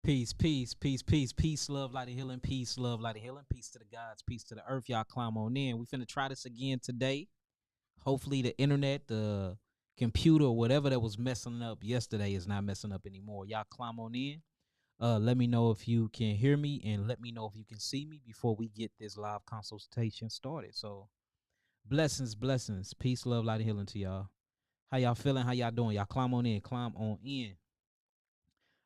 Peace, peace, peace, peace, peace, love, light and healing, peace, love, light and healing, peace to the gods, peace to the earth. Y'all climb on in. We finna try this again today. Hopefully the internet, the computer, or whatever that was messing up yesterday is not messing up anymore. Y'all climb on in. Let me know if you can hear me and let me know if you can see me before we get this live consultation started. So blessings, blessings, peace, love, light and healing to y'all. How y'all feeling? How y'all doing? Y'all climb on in, climb on in.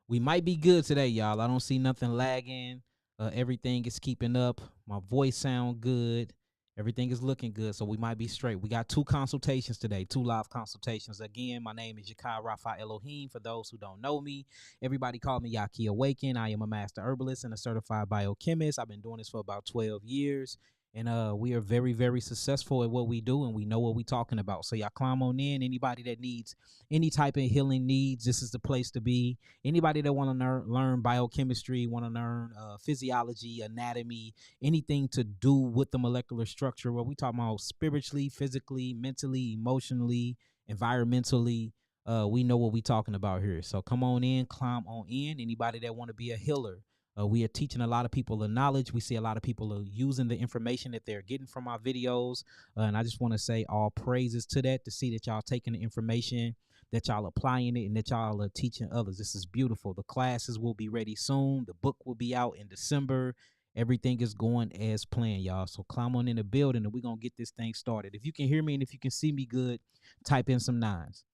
We might be good today, y'all. I don't see nothing lagging. Everything is keeping up. My voice sound good. Everything is looking good, so we might be straight. We got 2 consultations today, 2 live consultations. Again, my name is Yahki Rapha Elohim. For those who don't know me, everybody call me Yahki Awaken. I am a master herbalist and a certified biochemist. I've been doing this for about 12 years, and we are very, very successful at what we do, and we know what we're talking about. So y'all climb on in. Anybody that needs any type of healing needs, this is the place to be. Anybody that want to learn biochemistry, want to learn physiology, anatomy, anything to do with the molecular structure, what we talking about spiritually, physically, mentally, emotionally, environmentally, we know what we talking about here. So come on in, climb on in. Anybody that want to be a healer, we are teaching a lot of people the knowledge. We see a lot of people are using the information that they're getting from our videos. And I just want to say all praises to that, to see that y'all taking the information, that y'all applying it, and that y'all are teaching others. This is beautiful. The classes will be ready soon. The book will be out in December. Everything is going as planned, y'all. So climb on in the building and we're going to get this thing started. If you can hear me and if you can see me good, type in some 9s.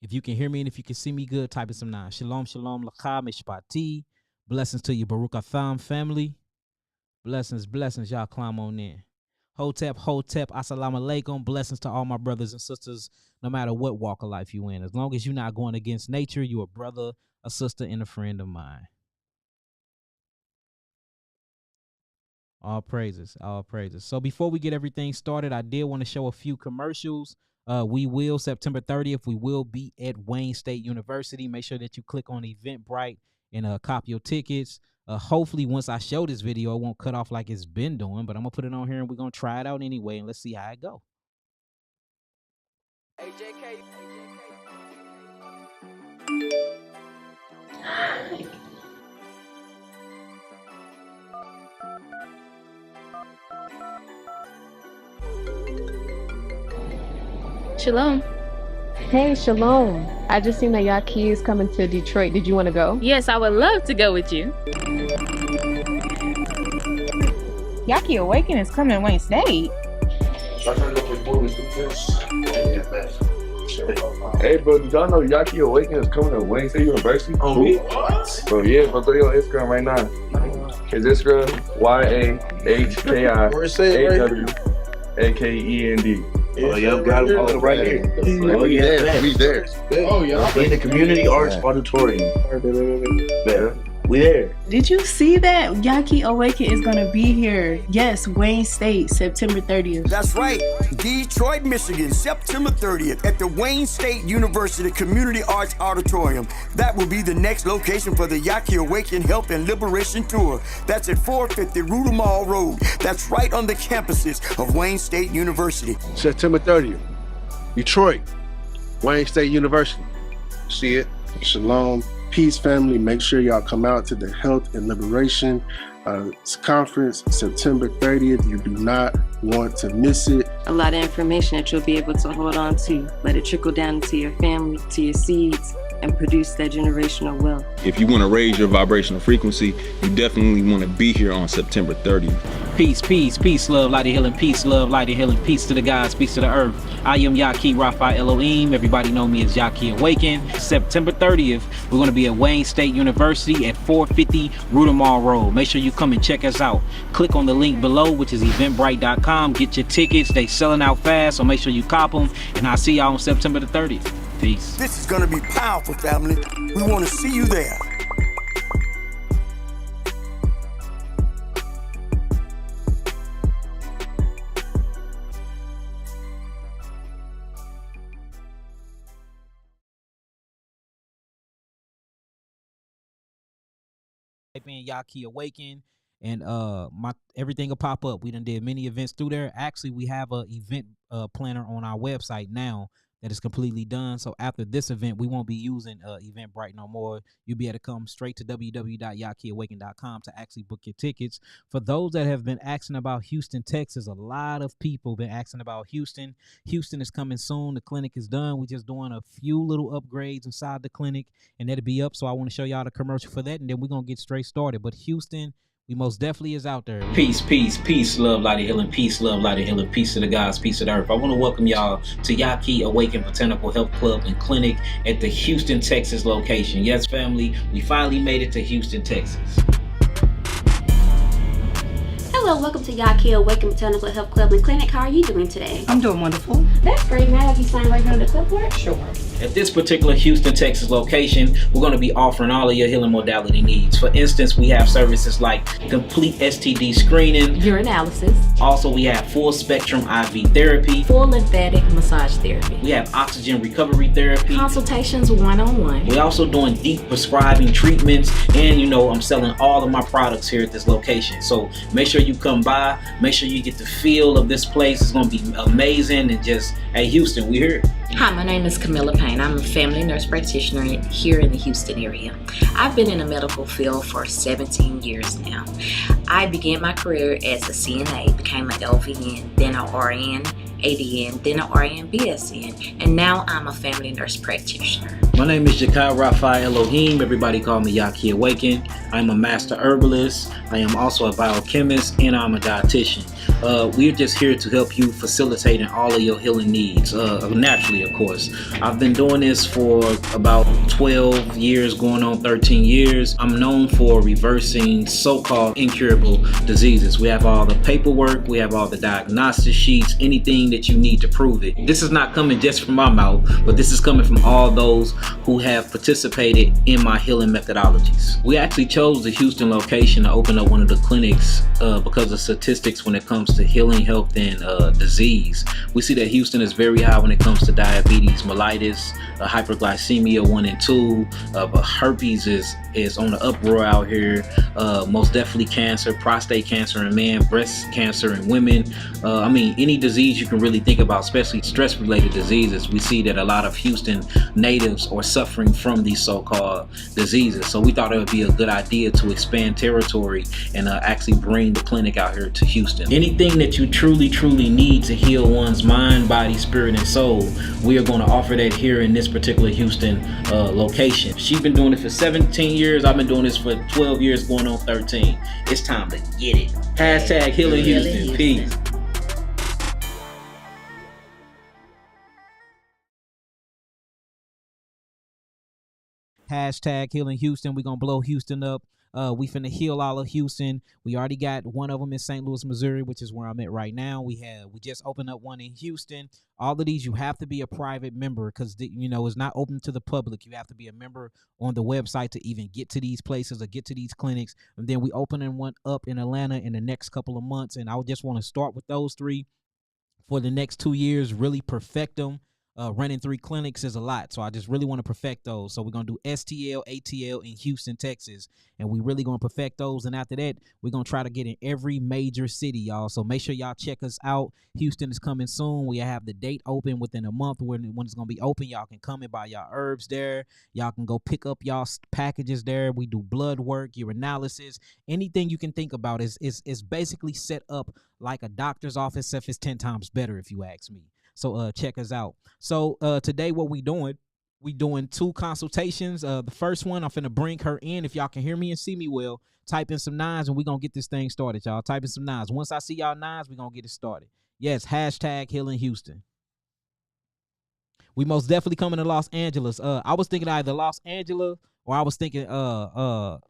If you can hear me and if you can see me good, type in some 9s. Shalom, shalom, lacha, mishpati. Blessings to you, Baruch Atham family. Blessings, blessings. Y'all climb on in. Hotep, hotep, assalamu alaikum. Blessings to all my brothers and sisters, no matter what walk of life you in. As long as you're not going against nature, you're a brother, a sister, and a friend of mine. All praises, all praises. So before we get everything started, I did want to show a few commercials. We will, September 30th, we will be at Wayne State University. Make sure that you click on Eventbrite and copy your tickets. Hopefully, once I show this video, it won't cut off like it's been doing, but I'm going to put it on here and we're going to try it out anyway, and let's see how it go. Shalom. Hey, Shalom. I just seen that Yahki is coming to Detroit. Did you want to go? Yes, I would love to go with you. Yahki Awaken is coming to Wayne State. Hey, bro, did y'all know Yahki Awaken is coming to Wayne State University? Oh, me? What? Bro, yeah, bro, go to your Instagram right now. His Instagram, YAHKIAWAKEND. Oh, yeah, got it all right here. Oh, yeah, we there. Oh, yeah. In the Community Arts Auditorium. Yeah. We there. Did you see that? Yahki Awaken is going to be here. Yes, Wayne State, September 30th. That's right. Detroit, Michigan, September 30th at the Wayne State University Community Arts Auditorium. That will be the next location for the Yahki Awaken Health and Liberation Tour. That's at 450 Rudall Road. That's right on the campuses of Wayne State University. September 30th, Detroit, Wayne State University. See it? Shalom. Peace, family. Make sure y'all come out to the Health and Liberation Conference, September 30th. You do not want to miss it. A lot of information that you'll be able to hold on to. Let it trickle down into your family, to your seeds, and produce that generational wealth. If you want to raise your vibrational frequency, you definitely want to be here on September 30th. Peace, peace, peace, love, light and healing, peace, love, light and healing, peace to the gods, peace to the earth. I am Yahki Rapha Elohim. Everybody know me as Yahki Awaken. September 30th, we're going to be at Wayne State University at 450 Rudall Road. Make sure you come and check us out. Click on the link below, which is eventbrite.com. Get your tickets. They selling out fast, so make sure you cop them. And I'll see y'all on September the 30th. Peace. This is going to be powerful, family. We want to see you there. Type in Yahki Awaken and everything will pop up. We done did many events through there. Actually, we have a event planner on our website now that is completely done. So after this event, we won't be using Eventbrite no more. You'll be able to come straight to www.yahkiawaken.com to actually book your tickets. For those that have been asking about Houston, Texas, a lot of people been asking about Houston. Houston is coming soon. The clinic is done. We're just doing a few little upgrades inside the clinic, and that'll be up. So I want to show y'all the commercial for that, and then we're going to get straight started. But Houston, we most definitely is out there. Peace, peace, peace, love, light of healing, peace, love, light of healing, peace to the gods, peace to the earth. I want to welcome y'all to Yahki Awaken Botanical Health Club and Clinic at the Houston, Texas location. Yes, family, we finally made it to Houston, Texas. Hello, welcome to Yahki Awaken Botanical Health Club and Clinic. How are you doing today? I'm doing wonderful. That's great. Now have you signed right here on the clipboard? Sure. At this particular Houston, Texas location, we're going to be offering all of your healing modality needs. For instance, we have services like complete STD screening, urinalysis. Also, we have full spectrum IV therapy, Full lymphatic massage therapy. We have oxygen recovery therapy, Consultations one-on-one. We're also doing deep prescribing treatments, and I'm selling all of my products here at this location. So make sure you come by, make sure you get the feel of this place. It's going to be amazing, and just, hey, Houston, we're here. Hi, my name is Camilla Payne. I'm a family nurse practitioner here in the Houston area. I've been in the medical field for 17 years now. I began my career as a CNA, became an LVN, then an RN, ADN, then an RN BSN, and now I'm a family nurse practitioner. My name is Jakai Rafael Elohim. Everybody call me Yahki Awaken. I'm a master herbalist. I am also a biochemist, and I'm a dietitian. We're just here to help you facilitating all of your healing needs, naturally, of course. I've been doing this for about 12 years, going on 13 years. I'm known for reversing so-called incurable diseases. We have all the paperwork, we have all the diagnostic sheets, anything that you need to prove it. This is not coming just from my mouth, but this is coming from all those who have participated in my healing methodologies. We actually chose the Houston location to open up one of the clinics because of statistics when it comes to healing, health, and disease. We see that Houston is very high when it comes to diabetes, mellitus, hyperglycemia 1 and 2, but herpes is on the uproar out here. Most definitely cancer, prostate cancer in men, breast cancer in women. I mean, any disease you can really think about, especially stress-related diseases. We see that a lot of Houston natives are suffering from these so-called diseases. So we thought it would be a good idea to expand territory and actually bring the clinic out here to Houston. Anything that you truly need to heal one's mind, body, spirit, and soul, we are going to offer that here in this particular Houston location. She's been doing it for 17 years. I've been doing this for 12 years, going on 13. It's time to get it. Hashtag Healing Houston. Peace. Hashtag Healing Houston. We're going to blow Houston up. We finna heal all of Houston. We already got one of them in St. Louis, Missouri, which is where I'm at right now. We just opened up one in Houston. All of these, you have to be a private member because it's not open to the public. You have to be a member on the website to even get to these places or get to these clinics. And then we opening one up in Atlanta in the next couple of months. And I would just want to start with those 3 for the next 2 years, really perfect them. Running 3 clinics is a lot, so I just really want to perfect those. So we're going to do STL, ATL in Houston, Texas, and we really going to perfect those. And after that, we're going to try to get in every major city, y'all. So make sure y'all check us out. Houston is coming soon. We have the date open within a month when it's going to be open. Y'all can come and buy y'all herbs there. Y'all can go pick up y'all packages there. We do blood work, urinalysis, anything you can think about is basically set up like a doctor's office, except it's 10 times better if you ask me. So check us out. So today what we doing 2 consultations. The first one, I'm finna bring her in. If y'all can hear me and see me well, type in some 9s and we're gonna get this thing started, y'all. Type in some 9s. Once I see y'all 9s, we're gonna get it started. Yes, hashtag Healing Houston. We most definitely coming to Los Angeles. I was thinking either Los Angeles or I was thinking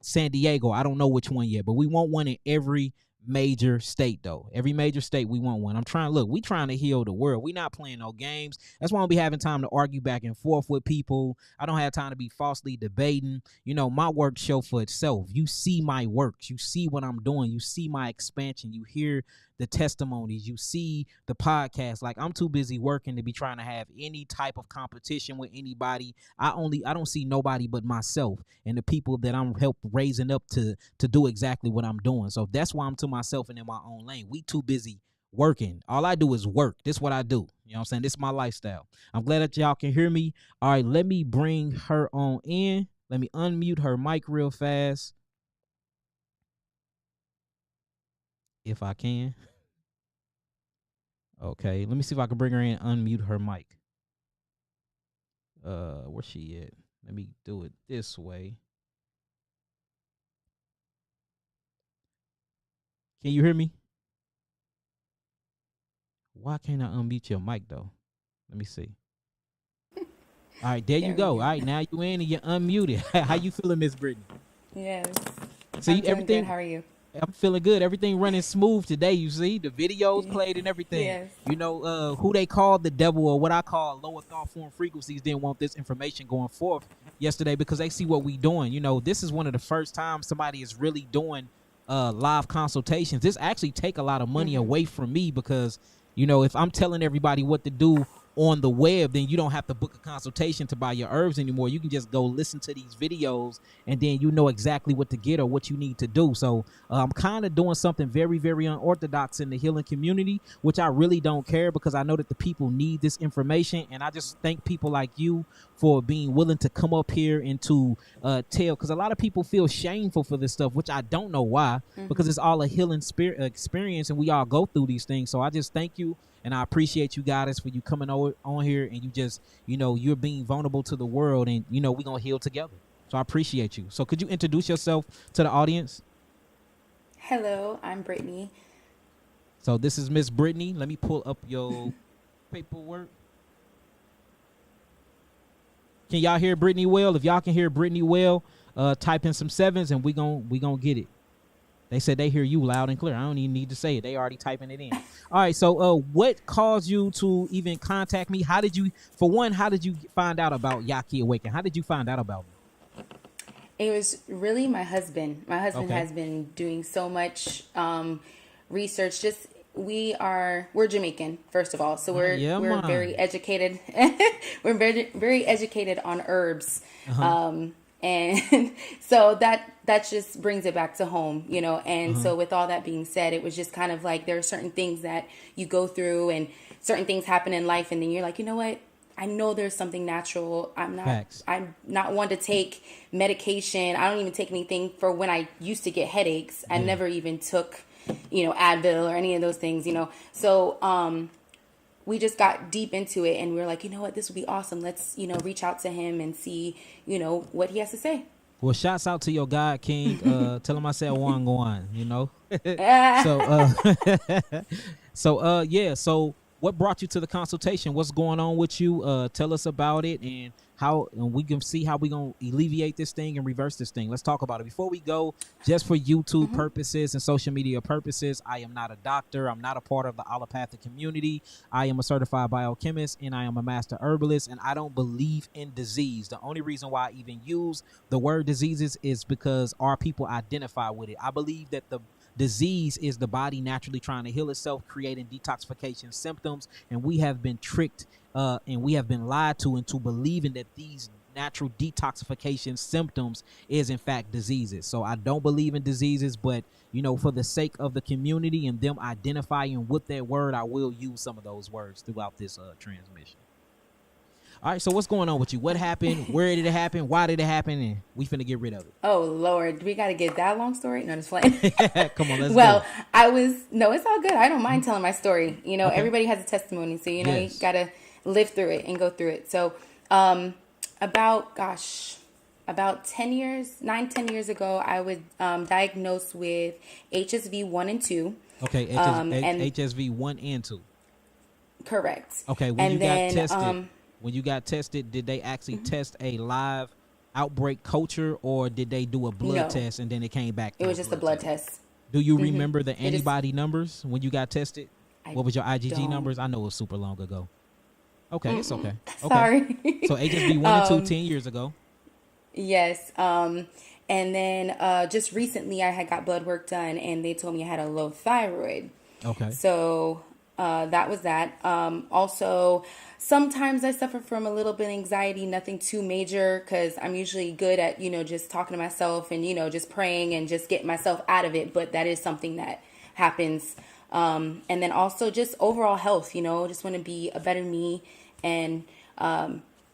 San Diego. I don't know which one yet, but we want one in every major state though. Every major state we want one. We trying to heal the world. We not playing no games. That's why I don't be having time to argue back and forth with people. I don't have time to be falsely debating. My work show for itself. You see my works. You see what I'm doing. You see my expansion. You hear the testimonies. You see the podcast. Like, I'm too busy working to be trying to have any type of competition with anybody. I don't see nobody but myself and the people that I'm raising up to do exactly what I'm doing. So that's why I'm to myself and in my own lane. We too busy working. All I do is work. This is what I do. You know what I'm saying? This is my lifestyle. I'm glad that y'all can hear me. All right, let me bring her on in. Let me unmute her mic real fast. If I can. Okay, let me see if I can bring her in and unmute her mic. Where's she at? Let me do it this way. Can you hear me? Why can't I unmute your mic though? Let me see. All right, there you go. All right, now you in and you're unmuted. How you feeling, Miss Brittany? Yes. So I'm feeling everything. good. How are you? I'm feeling good. Everything running smooth today. You see the videos played and everything. Yes. You know who they called the devil, or what I call lower thought form frequencies, didn't want this information going forth yesterday because they see what we doing. You know, this is one of the first times somebody is really doing live consultations. This actually take a lot of money away from me because, you know, if I'm telling everybody what to do on the web, then you don't have to book a consultation to buy your herbs anymore. You can just go listen to these videos and then you know exactly what to get or what you need to do. So I'm kind of doing something very, very unorthodox in the healing community, which I really don't care because I know that the people need this information. And I just thank people like you for being willing to come up here and to tell, because a lot of people feel shameful for this stuff, which I don't know why, because it's all a healing experience and we all go through these things. So I just thank you. And I appreciate you guys for you coming on here and you just, you know, you're being vulnerable to the world and, you know, we're going to heal together. So I appreciate you. So could you introduce yourself to the audience? Hello, I'm Brittany. So this is Miss Brittany. Let me pull up your paperwork. Can y'all hear Brittany well? If y'all can hear Brittany well, type in some 7s and we gonna get it. They said they hear you loud and clear. I don't even need to say it. They already typing it in. All right. So what caused you to even contact me? How did you find out about Yahki Awaken? How did you find out about me? It was really my husband. My husband has been doing so much research. Just we're Jamaican, first of all. So we're very educated. We're very, very educated on herbs. And so that just brings it back to home, you know. And so with all that being said, it was just kind of like there are certain things that you go through and certain things happen in life. And then you're like, you know what? I know there's something natural. I'm not one to take medication. I don't even take anything for when I used to get headaches. I never even took, you know, Advil or any of those things, you know. So we just got deep into it and we were like, you know what, this would be awesome. Let's, you know, reach out to him and see, you know, what he has to say. Well, shouts out to your God King. Tell him I said one go on, you know. So what brought you to the consultation? What's going on with you? Tell us about it and how, and we can see how we're going to alleviate this thing and reverse this thing. Let's talk about it. Before we go, just for YouTube purposes and social media purposes, I am not a doctor. I'm not a part of the allopathic community. I am a certified biochemist and I am a master herbalist, and I don't believe in disease. The only reason why I even use the word diseases is because our people identify with it. I believe that the disease is the body naturally trying to heal itself, creating detoxification symptoms, and we have been tricked and we have been lied to into believing that these natural detoxification symptoms is in fact diseases. So I don't believe in diseases, but you know, for the sake of the community and them identifying with that word, I will use some of those words throughout this transmission. All right, so what's going on with you? What happened? Where did it happen? Why did it happen? And we finna get rid of it. Oh, Lord. We got to get that long story? No, just playing. Come on, let's go. Well, no, it's all good. I don't mind telling my story. You know, everybody has a testimony. So, you know, you got to live through it and go through it. So, about 10 years ago, I was diagnosed with HSV 1 and 2. Okay, HSV 1 and 2. Correct. Okay, when you got tested, did they actually test a live outbreak culture, or did they do a blood test and then it came back? It was just a blood test. Do you remember the antibody numbers when you got tested? What was your IgG numbers? I know it was super long ago. Okay, it's okay. Sorry. So HSV 1 and 2, 10 years ago. Yes. And then just recently I had got blood work done and they told me I had a low thyroid. Okay. So that was that. Also, sometimes I suffer from a little bit of anxiety, nothing too major, because I'm usually good at, you know, just talking to myself and, you know, just praying and just getting myself out of it. But that is something that happens And then also just overall health, just want to be a better me and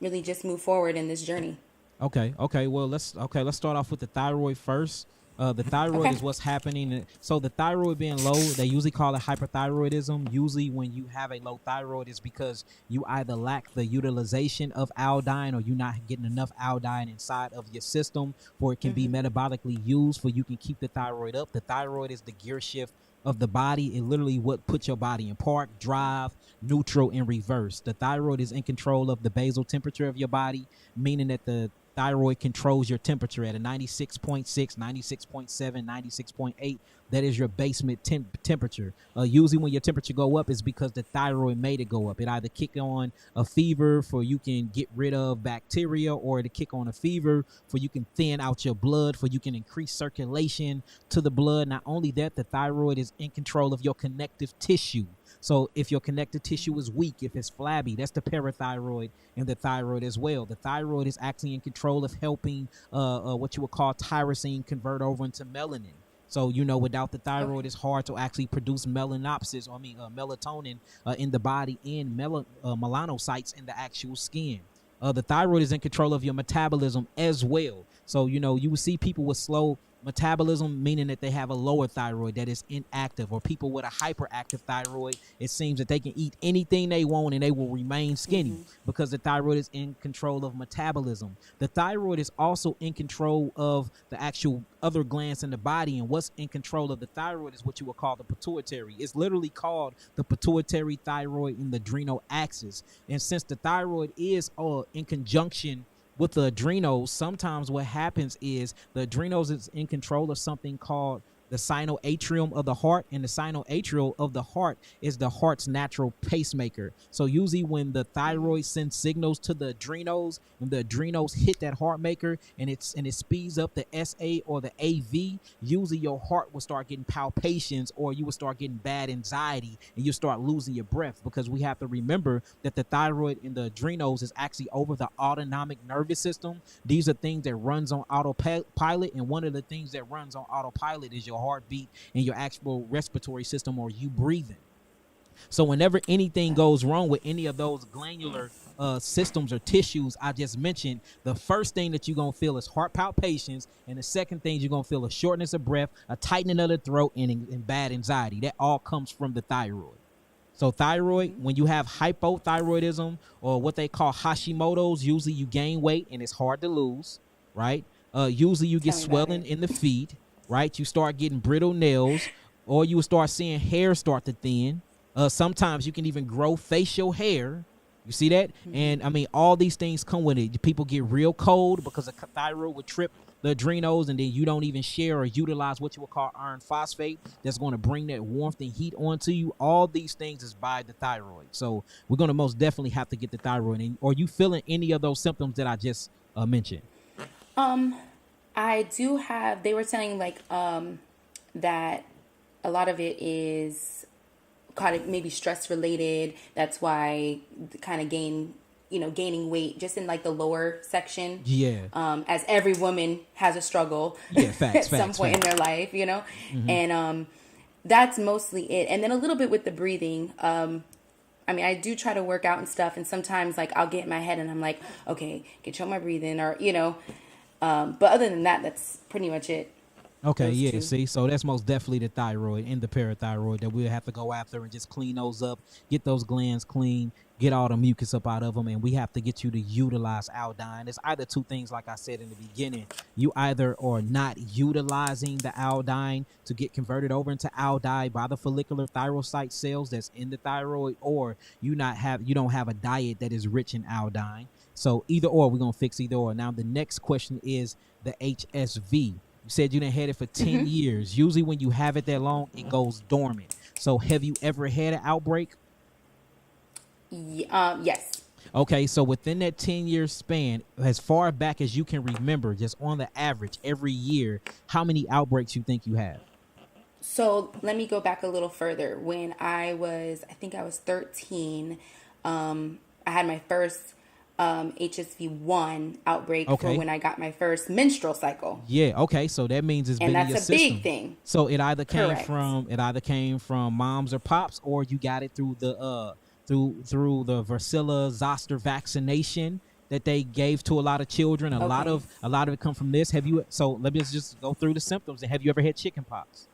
really just move forward in this journey. Okay. Well, let's start off with the thyroid first. The thyroid is what's happening. So the thyroid being low, they usually call it hyperthyroidism. Usually when you have a low thyroid, it's because you either lack the utilization of iodine or you're not getting enough iodine inside of your system for it can be metabolically used for you can keep the thyroid up. The thyroid is the gear shift of the body. It literally what puts your body in park, drive, neutral, and reverse. The thyroid is in control of the basal temperature of your body, meaning that the thyroid controls your temperature at a 96.6, 96.7, 96.8. That is your basement temperature. Usually when your temperature go up is because the thyroid made it go up. It either kick on a fever for you can get rid of bacteria, or to kick on a fever for you can thin out your blood, for you can increase circulation to the blood. Not only that, the thyroid is in control of your connective tissue. So if your connective tissue is weak, if it's flabby, that's the parathyroid and the thyroid as well. The thyroid is actually in control of helping what you would call tyrosine convert over into melanin. So, without the thyroid, it's hard to actually produce melatonin in the body and melanocytes in the actual skin. The thyroid is in control of your metabolism as well. So, you will see people with slow metabolism, meaning that they have a lower thyroid that is inactive, or people with a hyperactive thyroid. It seems that they can eat anything they want and they will remain skinny because the thyroid is in control of metabolism. The thyroid is also in control of the actual other glands in the body, and what's in control of the thyroid is what you would call the pituitary. It's literally called the pituitary, thyroid, and the adrenal axis. And since the thyroid is in conjunction with the adrenals, sometimes what happens is the adrenals is in control of something called the sinoatrium of the heart, and the sinoatrial of the heart is the heart's natural pacemaker. So usually when the thyroid sends signals to the adrenals, when the adrenals hit that heart maker and it speeds up the SA or the AV, usually your heart will start getting palpitations, or you will start getting bad anxiety and you start losing your breath, because we have to remember that the thyroid and the adrenals is actually over the autonomic nervous system. These are things that runs on autopilot, and one of the things that runs on autopilot is your heartbeat and your actual respiratory system, or you breathing. So whenever anything goes wrong with any of those glandular systems or tissues I just mentioned, the first thing that you're going to feel is heart palpitations, and the second thing you're going to feel is shortness of breath, a tightening of the throat, and bad anxiety. That all comes from the thyroid. So thyroid, when you have hypothyroidism or what they call Hashimoto's, usually you gain weight and it's hard to lose, right? Usually you get swelling in the feet, right? You start getting brittle nails, or you will start seeing hair start to thin. Sometimes you can even grow facial hair. You see that? And I mean, all these things come with it. People get real cold because the thyroid would trip the adrenals, and then you don't even share or utilize what you would call iron phosphate that's going to bring that warmth and heat onto you. All these things is by the thyroid. So we're going to most definitely have to get the thyroid. And are you feeling any of those symptoms that I just mentioned? I do have, they were saying that a lot of it is kind of maybe stress related. That's why kind of gaining weight just in the lower section. Yeah. As every woman has a struggle at some point in their life, and that's mostly it. And then a little bit with the breathing. I mean, I do try to work out and stuff, and sometimes I'll get in my head and I'm like, okay, control my breathing, or but other than that, that's pretty much it. Okay, yeah, two. See, so that's most definitely the thyroid and the parathyroid that we'll have to go after and just clean those up, get those glands clean, get all the mucus up out of them, and we have to get you to utilize iodine. It's either two things, like I said in the beginning. You either are not utilizing the iodine to get converted over into iodine by the follicular thyrocyte cells that's in the thyroid, or you don't have a diet that is rich in iodine. So either or, we're going to fix either or. Now, the next question is the HSV. You said you done had it for 10 years. Usually when you have it that long, it goes dormant. So have you ever had an outbreak? Yes. Okay, so within that 10-year span, as far back as you can remember, just on the average, every year, how many outbreaks you think you have? So let me go back a little further. When I think I was 13, I had my first HSV1 outbreak for when I got my first menstrual cycle. Yeah. Okay. So that means it's been in your system. And that's a big thing. So it either came from moms or pops, or you got it through the through the varicella zoster vaccination that they gave to a lot of children. A lot of it come from this. So let me just go through the symptoms. Have you ever had chicken pox?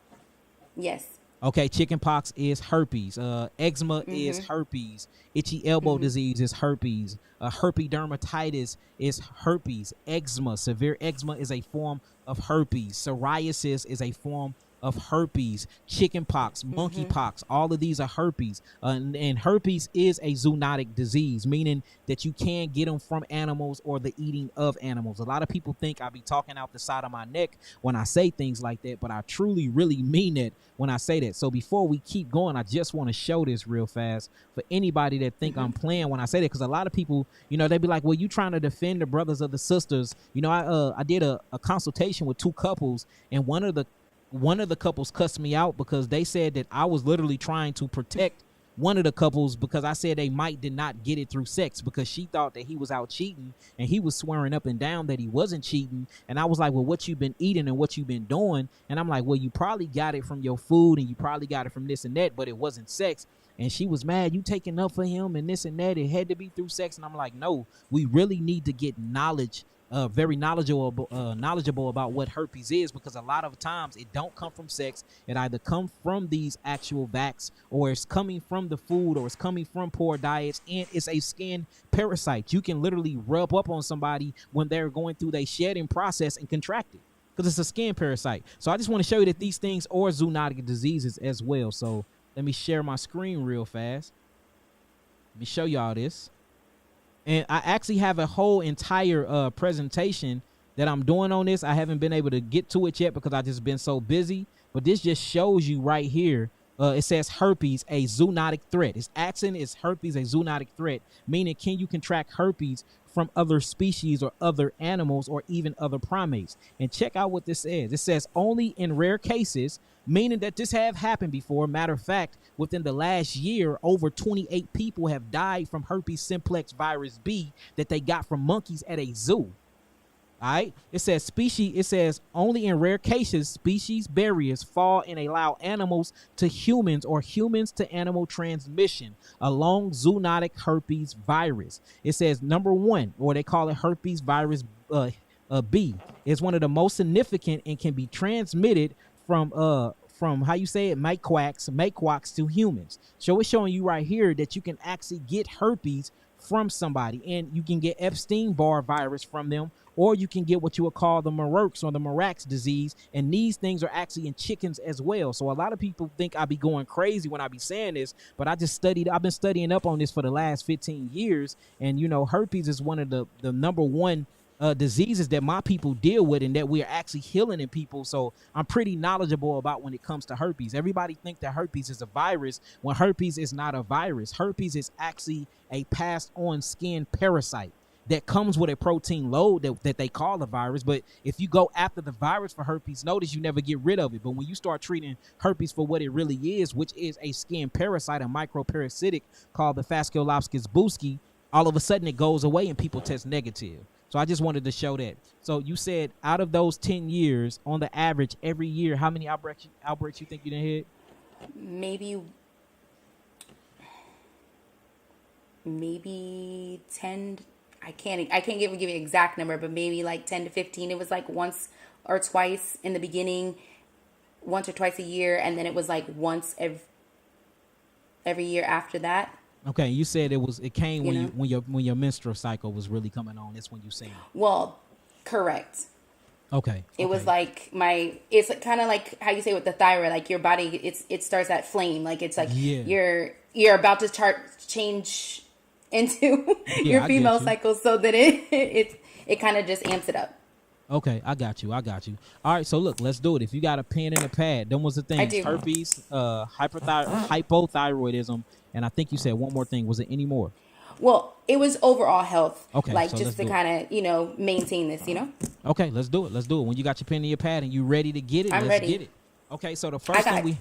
Yes. Okay, chicken pox is herpes. Eczema is herpes. Itchy elbow disease is herpes. Herpes is herpes. Eczema, severe eczema is a form of herpes. Psoriasis is a form of herpes. Chicken pox, monkey pox, all of these are herpes. And herpes is a zoonotic disease, meaning that you can get them from animals or the eating of animals. A lot of people think I be talking out the side of my neck when I say things like that, but I truly, really mean it when I say that. So before we keep going, I just want to show this real fast for anybody that think I'm playing when I say that, because a lot of people, they be like, well, you trying to defend the brothers or the sisters. I did a consultation with two couples, and one of the couples cussed me out because they said that I was literally trying to protect one of the couples because I said they did not get it through sex, because she thought that he was out cheating, and he was swearing up and down that he wasn't cheating. And I was like, well, what you been eating and what you been doing? And I'm like, well, you probably got it from your food, and you probably got it from this and that, but it wasn't sex. And she was mad, you taking up for him and this and that. It had to be through sex. And I'm like, no, we really need to get knowledge, very knowledgeable about what herpes is, because a lot of times it don't come from sex. It either come from these actual vacs, or it's coming from the food, or it's coming from poor diets, and it's a skin parasite. You can literally rub up on somebody when they're going through their shedding process and contract it, because it's a skin parasite. So I just want to show you that these things are zoonotic diseases as well. So let me share my screen real fast. Let me show y'all this. And I actually have a whole entire presentation that I'm doing on this. I haven't been able to get to it yet because I've just been so busy. But this just shows you right here. It says herpes, a zoonotic threat. It's asking, is herpes a zoonotic threat? Meaning, can you contract herpes from other species or other animals or even other primates? And check out what this says. It says only in rare cases, meaning that this have happened before. Matter of fact, within the last year, over 28 people have died from herpes simplex virus B that they got from monkeys at a zoo. All right. It says only in rare cases, species barriers fall and allow animals to humans or humans to animal transmission along zoonotic herpes virus. It says number one, or they call it herpes virus B, is one of the most significant and can be transmitted from how you say it, macaques to humans. So it's showing you right here that you can actually get herpes from somebody, and you can get Epstein-Barr virus from them, or you can get what you would call the Maroques or the Marax disease, and these things are actually in chickens as well. So a lot of people think I be going crazy when I be saying this, but I've been studying up on this for the last 15 years, and herpes is one of the number one diseases that my people deal with, and that we are actually healing in people. So I'm pretty knowledgeable about when it comes to herpes. Everybody think that herpes is a virus, when herpes is not a virus. Herpes is actually a passed on skin parasite that comes with a protein load that they call the virus. But if you go after the virus for herpes, notice you never get rid of it. But when you start treating herpes for what it really is, which is a skin parasite, a microparasitic called the Fasciolopsis buski, all of a sudden it goes away and people test negative. So I just wanted to show that. So you said out of those 10 years, on the average, every year, how many outbreaks you think you done hit? Maybe 10. I can't give you an exact number, but maybe like 10 to 15. It was like once or twice in the beginning, once or twice a year, and then it was like once every year after that. Okay, you said it came when your menstrual cycle was really coming on. That's when you seen it. Well, correct. Okay. It was like it's kind of like how you say with the thyroid, like your body, it starts that flame, like it's like you're about to change into your female cycle, so that it kind of just amps it up. Okay, I got you. All right, so look, let's do it. If you got a pen and a pad, then what's the thing? I do. Herpes, hypothyroidism, and I think you said one more thing. Was it any more? Well, it was overall health. Okay, like so just to kind of maintain this. Okay, let's do it. When you got your pen and your pad and you ready to get it, let's ready. Get it. Okay, so the first thing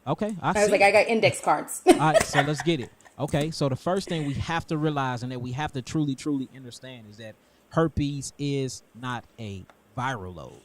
I was like, I got index cards. All right, so let's get it. Okay, so the first thing we have to realize and that we have to truly understand is that herpes is not a viral load.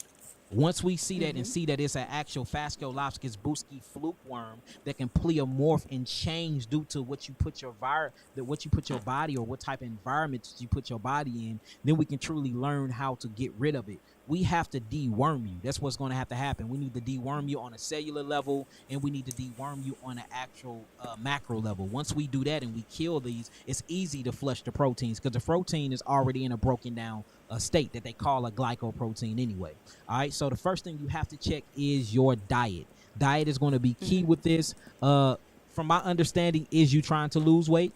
Once we see that and see that it's an actual Fasciolopsis buski fluke worm that can pleomorph and change due to what you put your body or what type of environment you put your body in, then we can truly learn how to get rid of it. We have to deworm you. That's what's going to have to happen. We need to deworm you on a cellular level, and we need to deworm you on an actual macro level. Once we do that and we kill these, it's easy to flush the proteins because the protein is already in a broken down state that they call a glycoprotein anyway. All right, so the first thing you have to check is your diet. Diet is going to be key with this. From my understanding, is you trying to lose weight?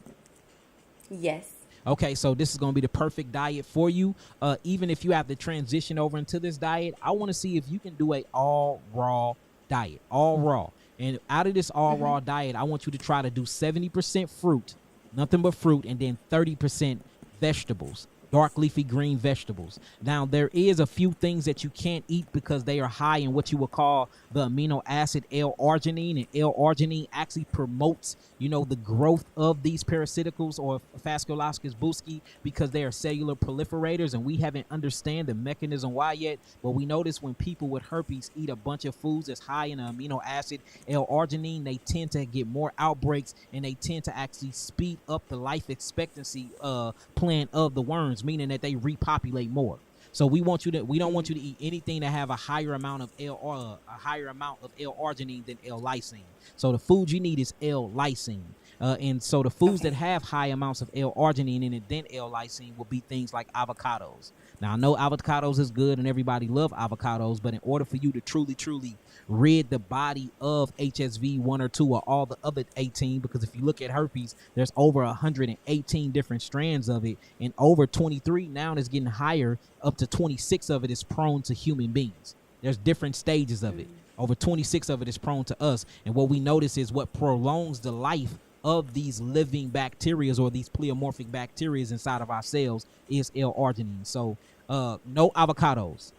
Yes. Okay, so this is going to be the perfect diet for you. Even if you have to transition over into this diet, I want to see if you can do a all raw diet, all raw. And out of this all raw diet, I want you to try to do 70% fruit, nothing but fruit, and then 30% vegetables. Dark leafy green vegetables. Now, there is a few things that you can't eat because they are high in what you would call the amino acid L-arginine, and L-arginine actually promotes, the growth of these parasiticals or Fasciolopsis buski because they are cellular proliferators, and we haven't understand the mechanism why yet, but we notice when people with herpes eat a bunch of foods that's high in amino acid L-arginine, they tend to get more outbreaks, and they tend to actually speed up the life expectancy plan of the worms, meaning that they repopulate more. So we don't want you to eat anything that have a higher amount of L-arginine than L-lysine. So the food you need is L-lysine. And so the foods that have high amounts of L-arginine in it than L-lysine will be things like avocados. Now, I know avocados is good and everybody love avocados, but in order for you to truly rid the body of HSV 1 or 2 or all the other 18, because if you look at herpes, there's over 118 different strands of it, and over 23 now it's getting higher, up to 26 of it is prone to human beings. There's different stages of it. Over 26 of it is prone to us, and what we notice is what prolongs the life of these living bacteria or these pleomorphic bacteria inside of our cells is L-arginine. So no avocados.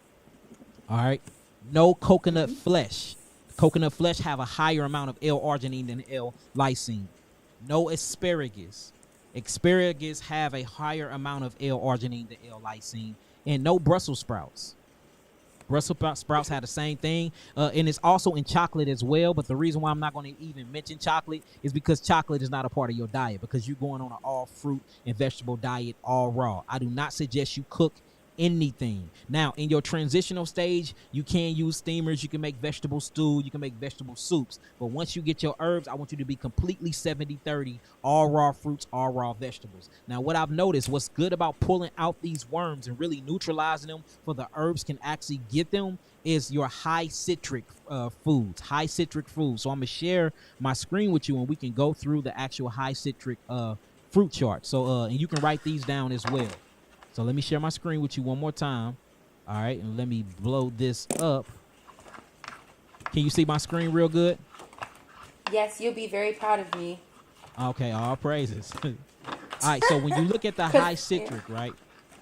All right. No coconut flesh. Coconut flesh have a higher amount of L-arginine than L-lysine. No asparagus. Asparagus have a higher amount of L-arginine than L-lysine. And no Brussels sprouts. Brussels sprouts have the same thing, and it's also in chocolate as well. But the reason why I'm not going to even mention chocolate is because chocolate is not a part of your diet, because you're going on an all fruit and vegetable diet, all raw. I do not suggest you cook anything. Now, in your transitional stage, you can use steamers, you can make vegetable stew, you can make vegetable soups, but once you get your herbs, I want you to be completely 70-30, all raw fruits, all raw vegetables. Now, what I've noticed, what's good about pulling out these worms and really neutralizing them for the herbs can actually get them, is your high citric foods. So I'm going to share my screen with you and we can go through the actual high citric fruit chart. So and you can write these down as well. So let me share my screen with you one more time. All right, and let me blow this up. Can you see my screen real good? Yes, you'll be very proud of me. Okay, all praises. All right, so when you look at the high citric, right?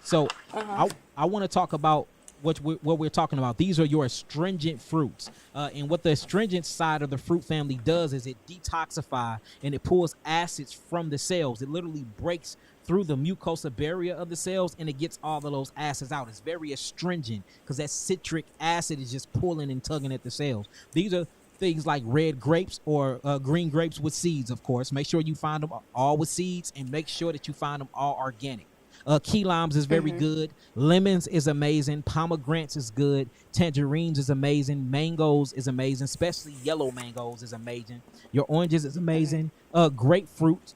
So I want to talk about what we're talking about. These are your astringent fruits. And what the astringent side of the fruit family does is it detoxifies and it pulls acids from the cells. It literally breaks through the mucosa barrier of the cells and it gets all of those acids out. It's very astringent because that citric acid is just pulling and tugging at the cells. These are things like red grapes or green grapes with seeds, of course. Make sure you find them all with seeds and make sure that you find them all organic. Key limes is very good. Lemons is amazing. Pomegranates is good. Tangerines is amazing. Mangoes is amazing, especially yellow mangoes is amazing. Your oranges is amazing. Grapefruit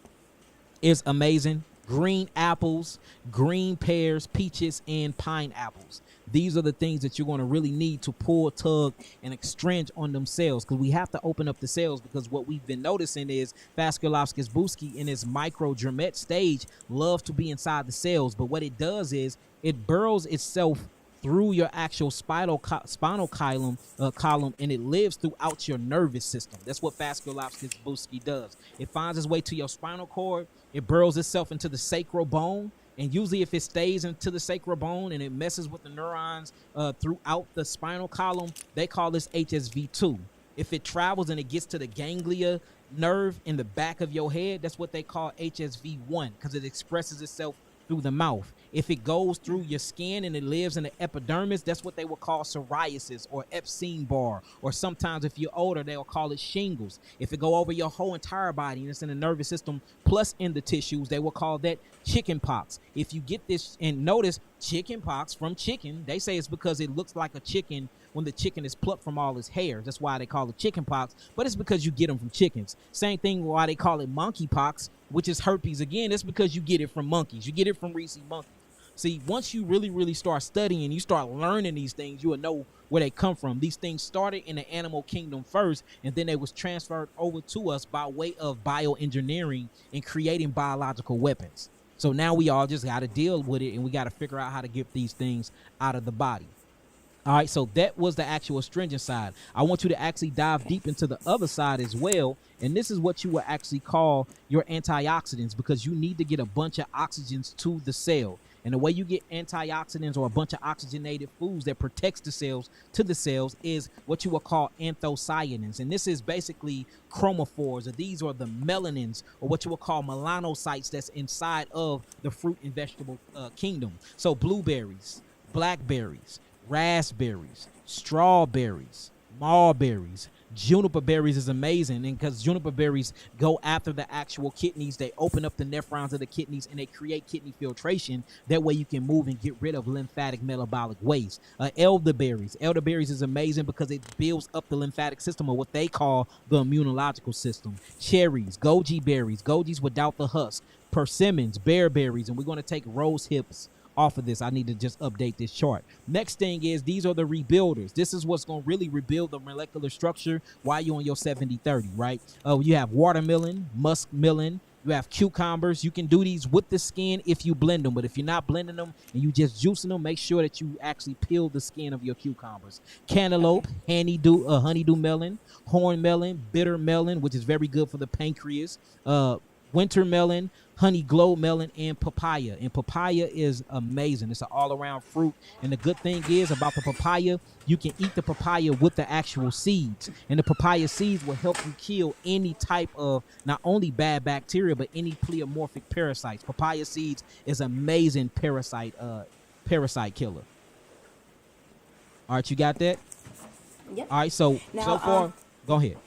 is amazing. Green apples, green pears, peaches, and pineapples. These are the things that you're going to really need to pull, tug, and extringe on them cells, because we have to open up the cells, because what we've been noticing is Fasciolopsis buski in its microdermate stage love to be inside the cells, but what it does is it burrows itself through your actual spinal column, and it lives throughout your nervous system. That's what Fasciolopsis buski does. It finds its way to your spinal cord. It burrows itself into the sacral bone, and usually if it stays into the sacral bone and it messes with the neurons throughout the spinal column, they call this HSV2. If it travels and it gets to the ganglia nerve in the back of your head, that's what they call HSV1 because it expresses itself through the mouth. If it goes through your skin and it lives in the epidermis, that's what they will call psoriasis or Epstein-Barr, or sometimes if you're older, they'll call it shingles. If it go over your whole entire body and it's in the nervous system plus in the tissues, they will call that chicken pox. If you get this, and notice chicken pox from chicken, they say it's because it looks like a chicken when the chicken is plucked from all its hairs. That's why they call it chicken pox, but it's because you get them from chickens. Same thing why they call it monkey pox, which is herpes. Again, it's because you get it from monkeys. You get it from Reese monkeys. See, once you really start studying, you start learning these things, you will know where they come from. These things started in the animal kingdom first, and then they was transferred over to us by way of bioengineering and creating biological weapons. So now we all just got to deal with it, and we got to figure out how to get these things out of the body. All right, so that was the actual astringent side. I want you to actually dive deep into the other side as well, and this is what you would actually call your antioxidants, because you need to get a bunch of oxygens to the cell. And the way you get antioxidants or a bunch of oxygenated foods that protects the cells to the cells is what you will call anthocyanins. And this is basically chromophores, or these are the melanins, or what you will call melanocytes that's inside of the fruit and vegetable kingdom. So blueberries, blackberries, raspberries, strawberries, mulberries, juniper berries is amazing, and because juniper berries go after the actual kidneys, they open up the nephrons of the kidneys and they create kidney filtration. That way you can move and get rid of lymphatic metabolic waste. Elderberries is amazing because it builds up the lymphatic system, or what they call the immunological system. Cherries, goji berries, gojis without the husk, persimmons, bearberries, and we're going to take rose hips off of this. I need to just update this chart. Next thing is, these are the rebuilders. This is what's going to really rebuild the molecular structure while you're on your 70-30, right? You have watermelon, muskmelon, you have cucumbers. You can do these with the skin if you blend them, but if you're not blending them and you just juicing them, make sure that you actually peel the skin of your cucumbers. Cantaloupe, honeydew melon, horn melon, bitter melon, which is very good for the pancreas, winter melon, honey glow melon, and papaya. And papaya is amazing. It's an all-around fruit. And the good thing is about the papaya, you can eat the papaya with the actual seeds. And the papaya seeds will help you kill any type of not only bad bacteria, but any pleomorphic parasites. Papaya seeds is amazing parasite killer. All right, you got that? Yep. All right, so far, go ahead.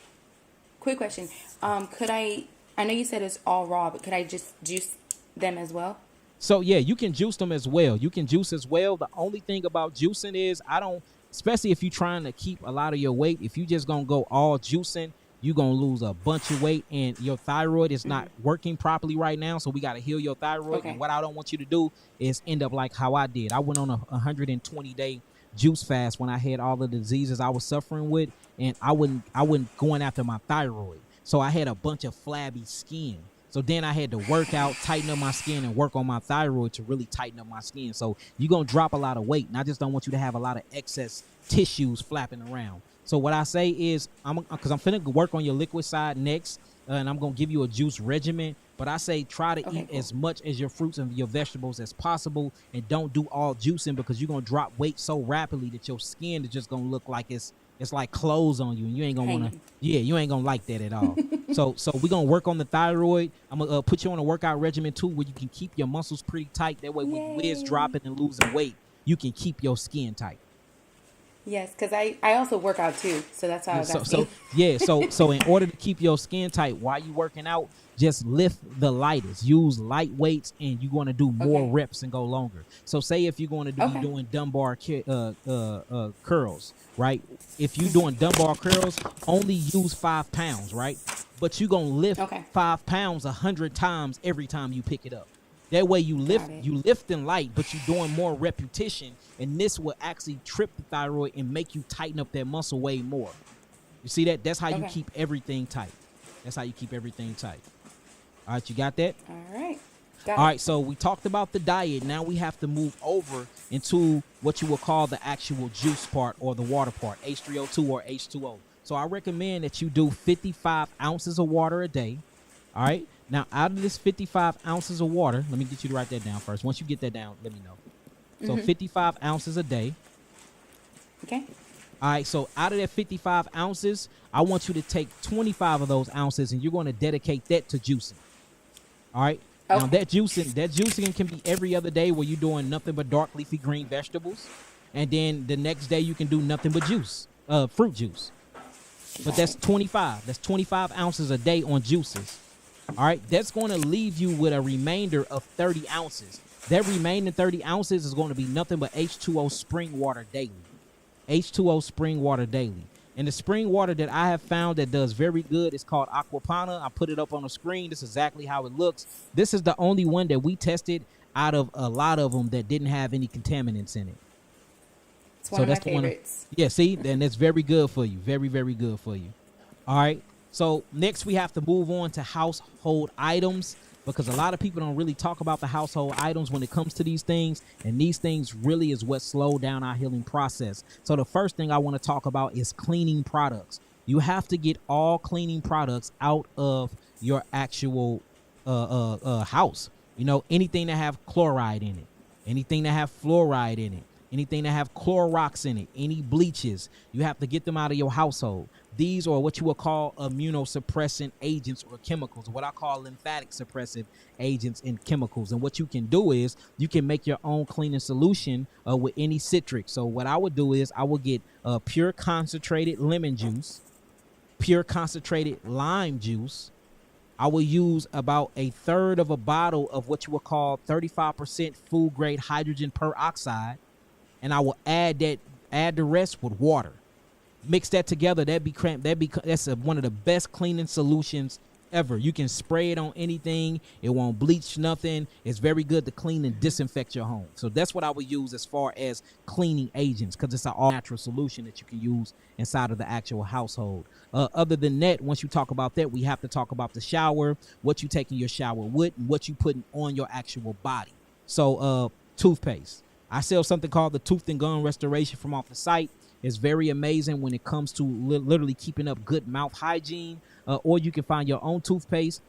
Quick question. I know you said it's all raw, but could I just juice them as well? So yeah, you can juice them as well. You can juice as well. The only thing about juicing is especially if you're trying to keep a lot of your weight, if you just gonna go all juicing, you're gonna lose a bunch of weight, and your thyroid is not working properly right now. So we gotta heal your thyroid. Okay. And what I don't want you to do is end up like how I did. I went on a 120-day juice fast when I had all the diseases I was suffering with, and I wasn't going after my thyroid. So I had a bunch of flabby skin. So then I had to work out, tighten up my skin, and work on my thyroid to really tighten up my skin. So you're going to drop a lot of weight, and I just don't want you to have a lot of excess tissues flapping around. So what I say is, because I'm finna work on your liquid side next, and I'm going to give you a juice regimen. But I say try to eat as much as your fruits and your vegetables as possible, and don't do all juicing, because you're going to drop weight so rapidly that your skin is just going to look like it's like clothes on you, and you ain't gonna want to. Yeah, you ain't gonna like that at all. So we're gonna work on the thyroid. I'm gonna put you on a workout regimen too, where you can keep your muscles pretty tight. That way, when you is dropping and losing weight, you can keep your skin tight. Yes, because I also work out too, so that's how I got So in order to keep your skin tight while you working out, just lift the lightest. Use light weights, and you're going to do more reps and go longer. So say if you're going to be doing dumbbell curls, right? If you're doing dumbbell curls, only use 5 pounds, right? But you're going to lift 5 pounds 100 times every time you pick it up. That way you lifting light, but you're doing more repetition, and this will actually trip the thyroid and make you tighten up that muscle way more. You see that? That's how you keep everything tight. That's how you keep everything tight. All right, you got that? All right. All right, so we talked about the diet. Now we have to move over into what you will call the actual juice part, or the water part, H3O2 or H2O. So I recommend that you do 55 ounces of water a day. All right. Now, out of this 55 ounces of water, let me get you to write that down first. Once you get that down, let me know. So 55 ounces a day. Okay. All right, so out of that 55 ounces, I want you to take 25 of those ounces, and you're going to dedicate that to juicing. All right. Okay. Now that juicing can be every other day where you're doing nothing but dark leafy green vegetables, and then the next day you can do nothing but juice, fruit juice. But that's 25. That's 25 ounces a day on juices. All right, that's going to leave you with a remainder of 30 ounces. That remaining 30 ounces is going to be nothing but H2O spring water daily. H2O spring water daily. And the spring water that I have found that does very good is called Aquapana. I put it up on the screen. This is exactly how it looks. This is the only one that we tested out of a lot of them that didn't have any contaminants in it. It's one of my favorites. Yeah, see, and it's very good for you. Very, very good for you. All right. So next we have to move on to household items, because a lot of people don't really talk about the household items when it comes to these things, and these things really is what slow down our healing process. So the first thing I want to talk about is cleaning products. You have to get all cleaning products out of your actual house. You know, anything that have chloride in it, anything that have fluoride in it, anything that have Clorox in it, any bleaches, you have to get them out of your household. These are what you would call immunosuppressant agents or chemicals, what I call lymphatic suppressive agents and chemicals. And what you can do is you can make your own cleaning solution with any citric. So what I would do is I would get pure concentrated lemon juice, pure concentrated lime juice. I will use about a third of a bottle of what you would call 35% food grade hydrogen peroxide, and I will add the rest with water. Mix that together. That's one of the best cleaning solutions ever. You can spray it on anything. It won't bleach nothing. It's very good to clean and disinfect your home. So that's what I would use as far as cleaning agents, because it's an all natural solution that you can use inside of the actual household. Other than that, once you talk about that, we have to talk about the shower, what you take in your shower with, and what you putting on your actual body. So toothpaste. I sell something called the Tooth and Gum Restoration from off the site. It's very amazing when it comes to literally keeping up good mouth hygiene. Or you can find your own toothpaste,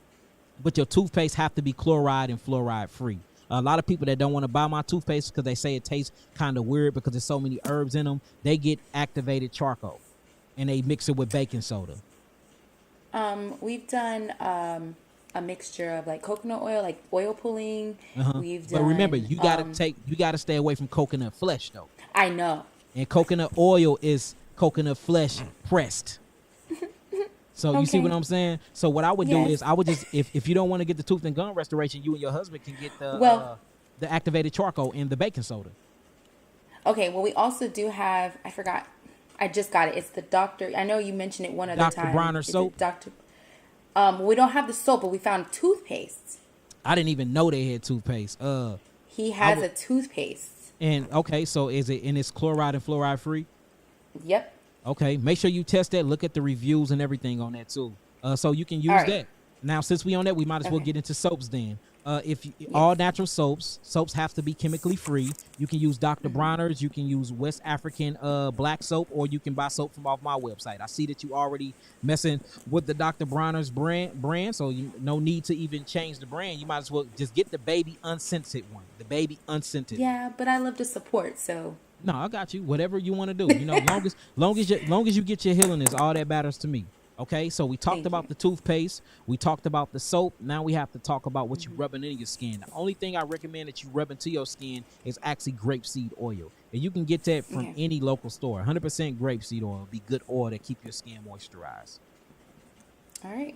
but your toothpaste have to be chloride and fluoride free. A lot of people that don't want to buy my toothpaste because they say it tastes kind of weird because there's so many herbs in them, they get activated charcoal and they mix it with baking soda. We've done a mixture of like coconut oil, like oil pulling. We've done, but remember, you gotta stay away from coconut flesh though. I know. And coconut oil is coconut flesh pressed. So okay. You see what I'm saying? So what I would do is I would just, if you don't want to get the tooth and gum restoration, you and your husband can get the activated charcoal and the baking soda. Okay, well, we also do have, I forgot, I just got it. It's the Dr. I know you mentioned it one other time. Dr. Bronner soap. We don't have the soap, but we found toothpaste. I didn't even know they had toothpaste. He has a toothpaste. And okay, so is it and it's chloride and fluoride free? Yep. Okay, make sure you test that. Look at the reviews and everything on that too. So you can use that. Now, since we on that, we might as well get into soaps then. All natural soaps have to be chemically free. You can use Dr. Bronner's, you can use West African black soap, or you can buy soap from off my website. I see that you already messing with the Dr. Bronner's brand, so no need to even change the brand. You might as well just get the baby unscented one. The baby unscented. Yeah, but I love to support, so. No, I got you. Whatever you want to do, you know, long as you get your healing is all that matters to me. Okay, so we talked about the toothpaste. We talked about the soap. Now we have to talk about what you're rubbing in your skin. The only thing I recommend that you rub into your skin is actually grapeseed oil. And you can get that from any local store. 100% grapeseed oil. Be good oil to keep your skin moisturized. All right.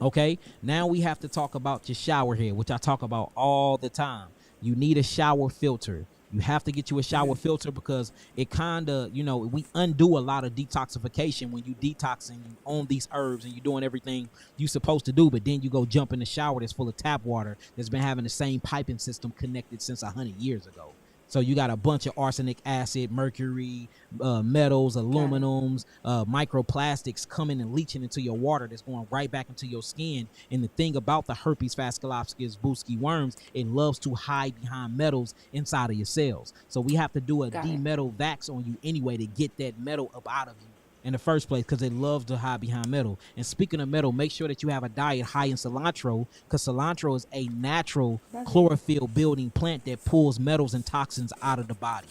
Okay, now we have to talk about your shower head, which I talk about all the time. You need a shower filter. You have to get you a shower filter because it kind of, you know, we undo a lot of detoxification when you detoxing, you own these herbs and you're doing everything you're supposed to do. But then you go jump in the shower that's full of tap water that's been having the same piping system connected since 100 years ago. So you got a bunch of arsenic acid, mercury, metals, aluminums, microplastics coming and leaching into your water that's going right back into your skin. And the thing about the herpes vasculitis buski worms, it loves to hide behind metals inside of your cells. So we have to do a demetal vax on you anyway to get that metal up out of you in the first place, because it loves to hide behind metal. And speaking of metal, make sure that you have a diet high in cilantro, because cilantro is a natural chlorophyll building plant that pulls metals and toxins out of the body.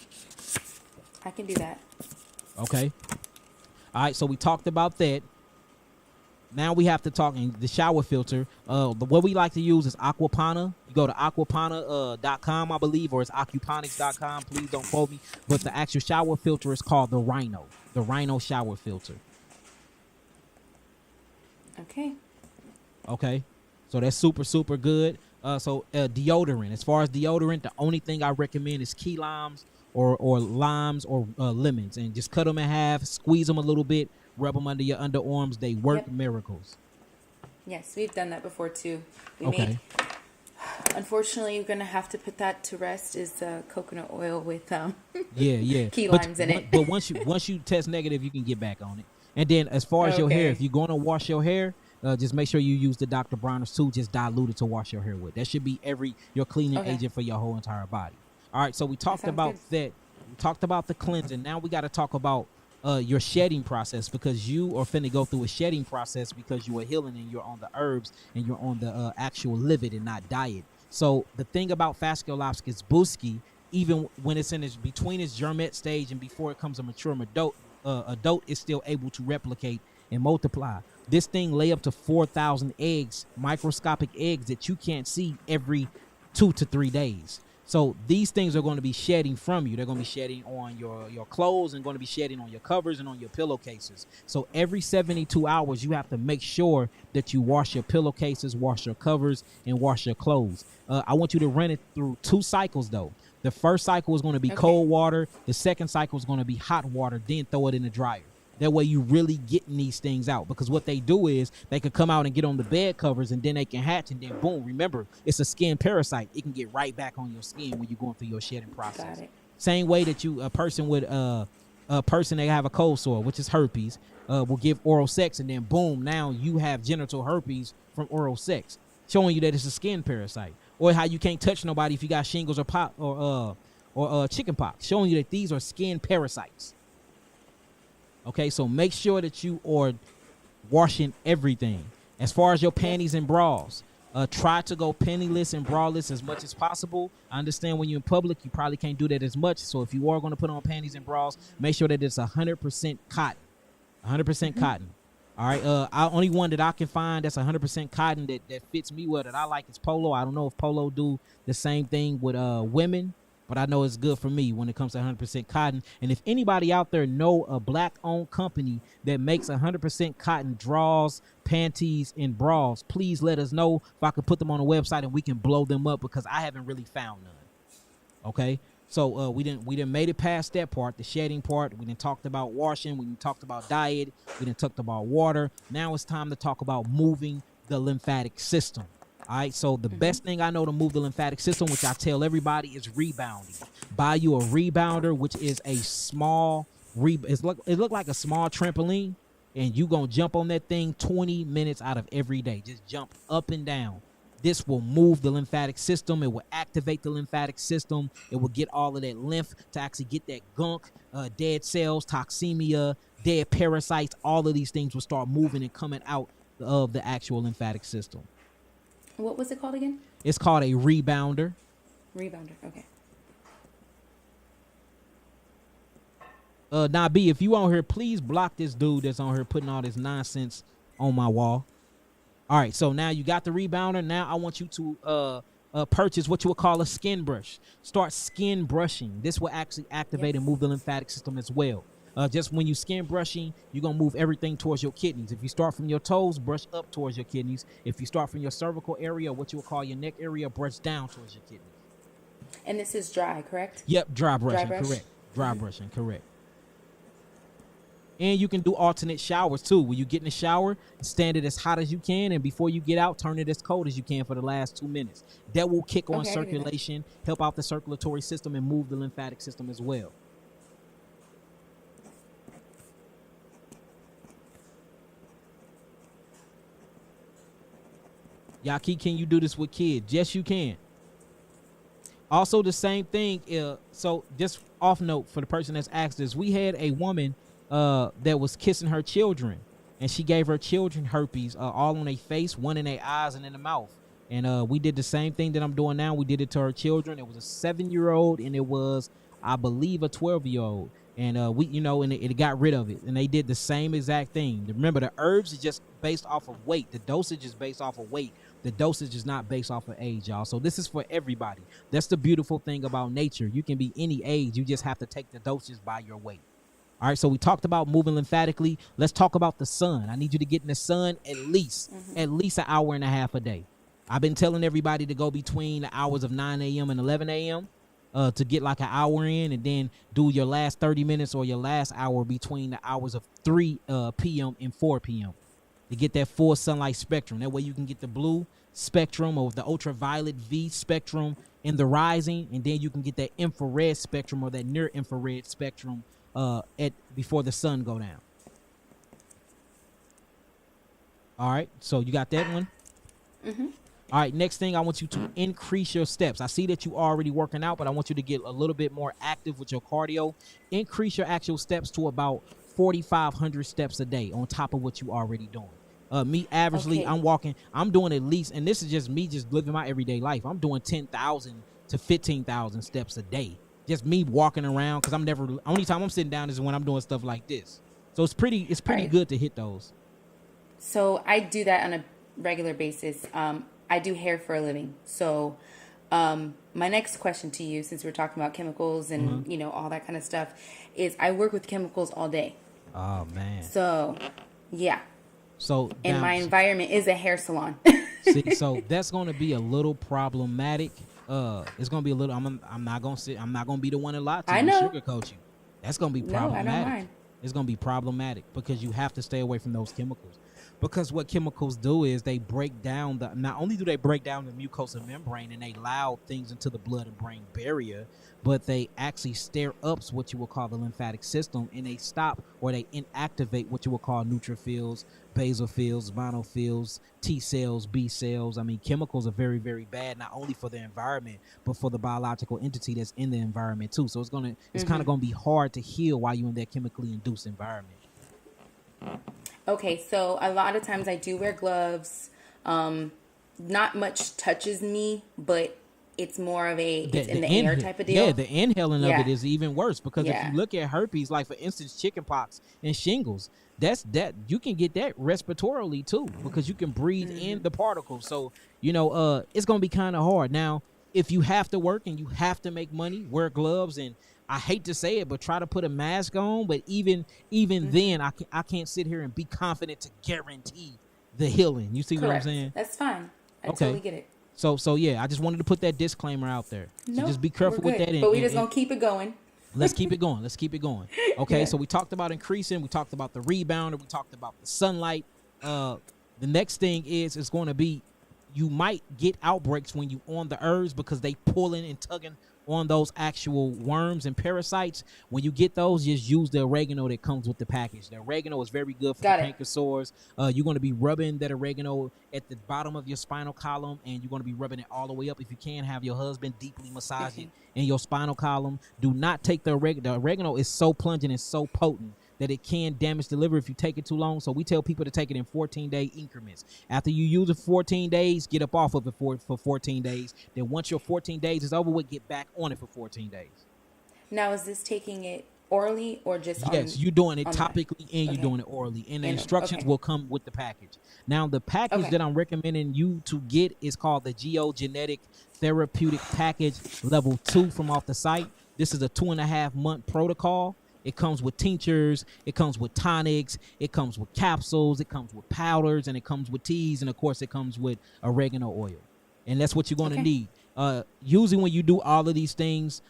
I can do that. Okay. All right. So we talked about that. Now we have to talk in the shower filter. What we like to use is Aquapana. You go to aquapana.com, I believe, or it's aquaponics.com. Please don't quote me. But the actual shower filter is called the Rhino shower filter. Okay. Okay. So that's super, super good. Deodorant. As far as deodorant, the only thing I recommend is key limes or limes or lemons. And just cut them in half, squeeze them a little bit, rub them under your underarms. They work miracles. Yes, we've done that before too. Unfortunately, you're going to have to put that to rest is coconut oil with key limes in it. But once you test negative, you can get back on it. And then as far as your hair, if you're going to wash your hair, just make sure you use the Dr. Bronner's too, just diluted to wash your hair with. That should be your cleaning agent for your whole entire body. All right, so we talked about that. We talked about the cleansing. Now we got to talk about your shedding process, because you are finna go through a shedding process because you are healing and you're on the herbs and you're on the actual livid and not diet. So the thing about Fasciolopsis buski, even when it's in between its germinate stage and before it comes a mature adult is still able to replicate and multiply. This thing lay up to 4,000 eggs, microscopic eggs that you can't see every 2 to 3 days. So these things are going to be shedding from you. They're going to be shedding on your clothes and going to be shedding on your covers and on your pillowcases. So every 72 hours, you have to make sure that you wash your pillowcases, wash your covers, and wash your clothes. I want you to run it through 2 cycles, though. The first cycle is going to be cold water. The second cycle is going to be hot water. Then throw it in the dryer. That way you really getting these things out, because what they do is they could come out and get on the bed covers and then they can hatch and then boom. Remember, it's a skin parasite. It can get right back on your skin when you're going through your shedding process. Same way that a person that have a cold sore, which is herpes, will give oral sex and then boom, now you have genital herpes from oral sex, showing you that it's a skin parasite. Or how you can't touch nobody if you got shingles or chicken pox, showing you that these are skin parasites. Okay, so make sure that you are washing everything. As far as your panties and bras, try to go penniless and braless as much as possible. I understand when you're in public, you probably can't do that as much. So if you are going to put on panties and bras, make sure that it's 100% cotton. 100% cotton. All right. Only one that I can find that's 100% cotton that fits me well that I like is Polo. I don't know if Polo do the same thing with women, but I know it's good for me when it comes to 100% cotton. And if anybody out there know a black-owned company that makes 100% cotton drawers, panties, and bras, please let us know if I could put them on a website and we can blow them up, because I haven't really found none. Okay? So we didn't made it past that part, the shedding part. We didn't talked about washing. We didn't talked about diet. We didn't talked about water. Now it's time to talk about moving the lymphatic system. All right, so the best thing I know to move the lymphatic system, which I tell everybody, is rebounding. Buy you a rebounder, which is a small, it look like a small trampoline, and you going to jump on that thing 20 minutes out of every day. Just jump up and down. This will move the lymphatic system. It will activate the lymphatic system. It will get all of that lymph to actually get that gunk, dead cells, toxemia, dead parasites. All of these things will start moving and coming out of the actual lymphatic system. What was it called again? It's called a rebounder. Rebounder, okay. Now, B, if you on here, please block this dude that's on here putting all this nonsense on my wall. All right, so now you got the rebounder. Now I want you to purchase what you would call a skin brush. Start skin brushing. This will actually activate and move the lymphatic system as well. Just when you skin brushing, you're going to move everything towards your kidneys. If you start from your toes, brush up towards your kidneys. If you start from your cervical area, what you would call your neck area, brush down towards your kidneys. And this is dry, correct? Yep, dry brushing, correct. Dry brushing, correct. And you can do alternate showers too. When you get in the shower, stand it as hot as you can, and before you get out, turn it as cold as you can for the last 2 minutes. That will kick on circulation, help out the circulatory system, and move the lymphatic system as well. Yahki, can you do this with kids? Yes, you can. Also, the same thing. So just off note for the person that's asked this, we had a woman that was kissing her children, and she gave her children herpes all on their face, one in their eyes and in the mouth. And we did the same thing that I'm doing now. We did it to her children. It was a 7-year-old and it was, I believe, a 12-year-old. And we, you know, and it got rid of it. And they did the same exact thing. Remember, the herbs is just based off of weight. The dosage is based off of weight. The dosage is not based off of age, y'all. So this is for everybody. That's the beautiful thing about nature. You can be any age. You just have to take the dosage by your weight. All right, so we talked about moving lymphatically. Let's talk about the sun. I need you to get in the sun at least an hour and a half a day. I've been telling everybody to go between the hours of 9 a.m. and 11 a.m. To get like an hour in, and then do your last 30 minutes or your last hour between the hours of 3 p.m. and 4 p.m. to get that full sunlight spectrum. That way you can get the blue spectrum or the ultraviolet V spectrum in the rising, and then you can get that infrared spectrum or that near infrared spectrum before the sun go down. All right, so you got that one? All right, next thing, I want you to increase your steps. I see that you already working out, but I want you to get a little bit more active with your cardio. Increase your actual steps to about 4,500 steps a day on top of what you already doing. Me averagely, I'm doing at least, and this is just me just living my everyday life. I'm doing 10,000 to 15,000 steps a day. Just me walking around, because only time I'm sitting down is when I'm doing stuff like this. So it's pretty good to hit those. So I do that on a regular basis. I do hair for a living. So my next question to you, since we're talking about chemicals and, you know, all that kind of stuff, is I work with chemicals all day. Oh, man. So, yeah. So, and my environment is a hair salon. See, so that's going to be a little problematic. It's going to be a little, I'm not going to be the one to lie to you and sugarcoat you. That's going to be problematic. No, I don't mind. It's going to be problematic because you have to stay away from those chemicals. Because what chemicals do is they break down not only do they break down the mucosa membrane and they allow things into the blood and brain barrier, but they actually stir up what you will call the lymphatic system, and they stop or they inactivate what you will call neutrophils, basophils, monophils, T cells, B cells. I mean, chemicals are very, very bad, not only for the environment, but for the biological entity that's in the environment too. So it's kind of gonna be hard to heal while you're in that chemically induced environment. Okay, so a lot of times I do wear gloves. Not much touches me, but it's more of it's in the air type of deal. Yeah, the inhaling of it is even worse because if you look at herpes, like for instance, chickenpox and shingles, you can get that respiratorily too because you can breathe in the particles. So, you know, it's going to be kind of hard. Now, if you have to work and you have to make money, wear gloves, and I hate to say it, but try to put a mask on. But even then, I can't sit here and be confident to guarantee the healing. You see what I'm saying? That's fine. I totally get it. So yeah, I just wanted to put that disclaimer out there. So just be careful with that. But we just gonna keep it going. Let's keep it going. Let's keep it going. Okay, so we talked about increasing. We talked about the rebounder. We talked about the sunlight. The next thing is going to be you might get outbreaks when you on the herbs because they pulling and tugging on those actual worms and parasites. When you get those, just use the oregano that comes with the package. The oregano is very good for the canker sores. You're going to be rubbing that oregano at the bottom of your spinal column, and you're going to be rubbing it all the way up. If you can, have your husband deeply massage it in your spinal column. Do not take the oregano. The oregano is so plungent and so potent that it can damage the liver if you take it too long. So we tell people to take it in 14-day increments. After you use it 14 days, get up off of it for 14 days. Then once your 14 days is over with, get back on it for 14 days. Now, is this taking it orally or just Yes, you're doing it topically and you're doing it orally. And the instructions will come with the package. Now, the package that I'm recommending you to get is called the Geogenetic Therapeutic Package Level 2 from off the site. This is a 2.5-month protocol. It comes with tinctures, it comes with tonics, it comes with capsules, it comes with powders, and it comes with teas, and of course it comes with oregano oil. And that's what you're going to need. Usually when you do all of these things,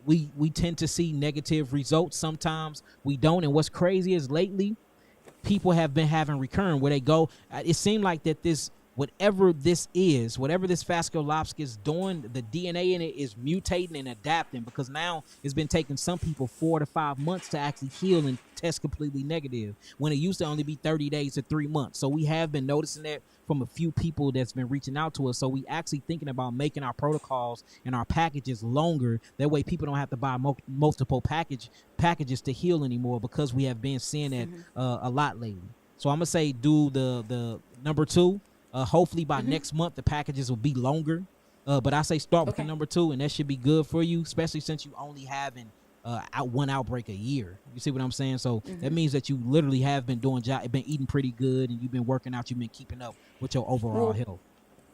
we tend to see negative results. Sometimes we don't. And what's crazy is lately, people have been having recurring where they go, it seemed like that whatever this Fasciculopsis is doing, the DNA in it is mutating and adapting, because now it's been taking some people 4 to 5 months to actually heal and test completely negative, when it used to only be 30 days to 3 months. So we have been noticing that from a few people that's been reaching out to us. So we actually thinking about making our protocols and our packages longer. That way people don't have to buy multiple packages to heal anymore, because we have been seeing that a lot lately. So I'm going to say do the number 2. Hopefully by next month the packages will be longer, but I say start with the number 2, and that should be good for you, especially since you only having one outbreak a year. You see what I'm saying? So that means that you literally have been been eating pretty good, and you've been working out. You've been keeping up with your overall health.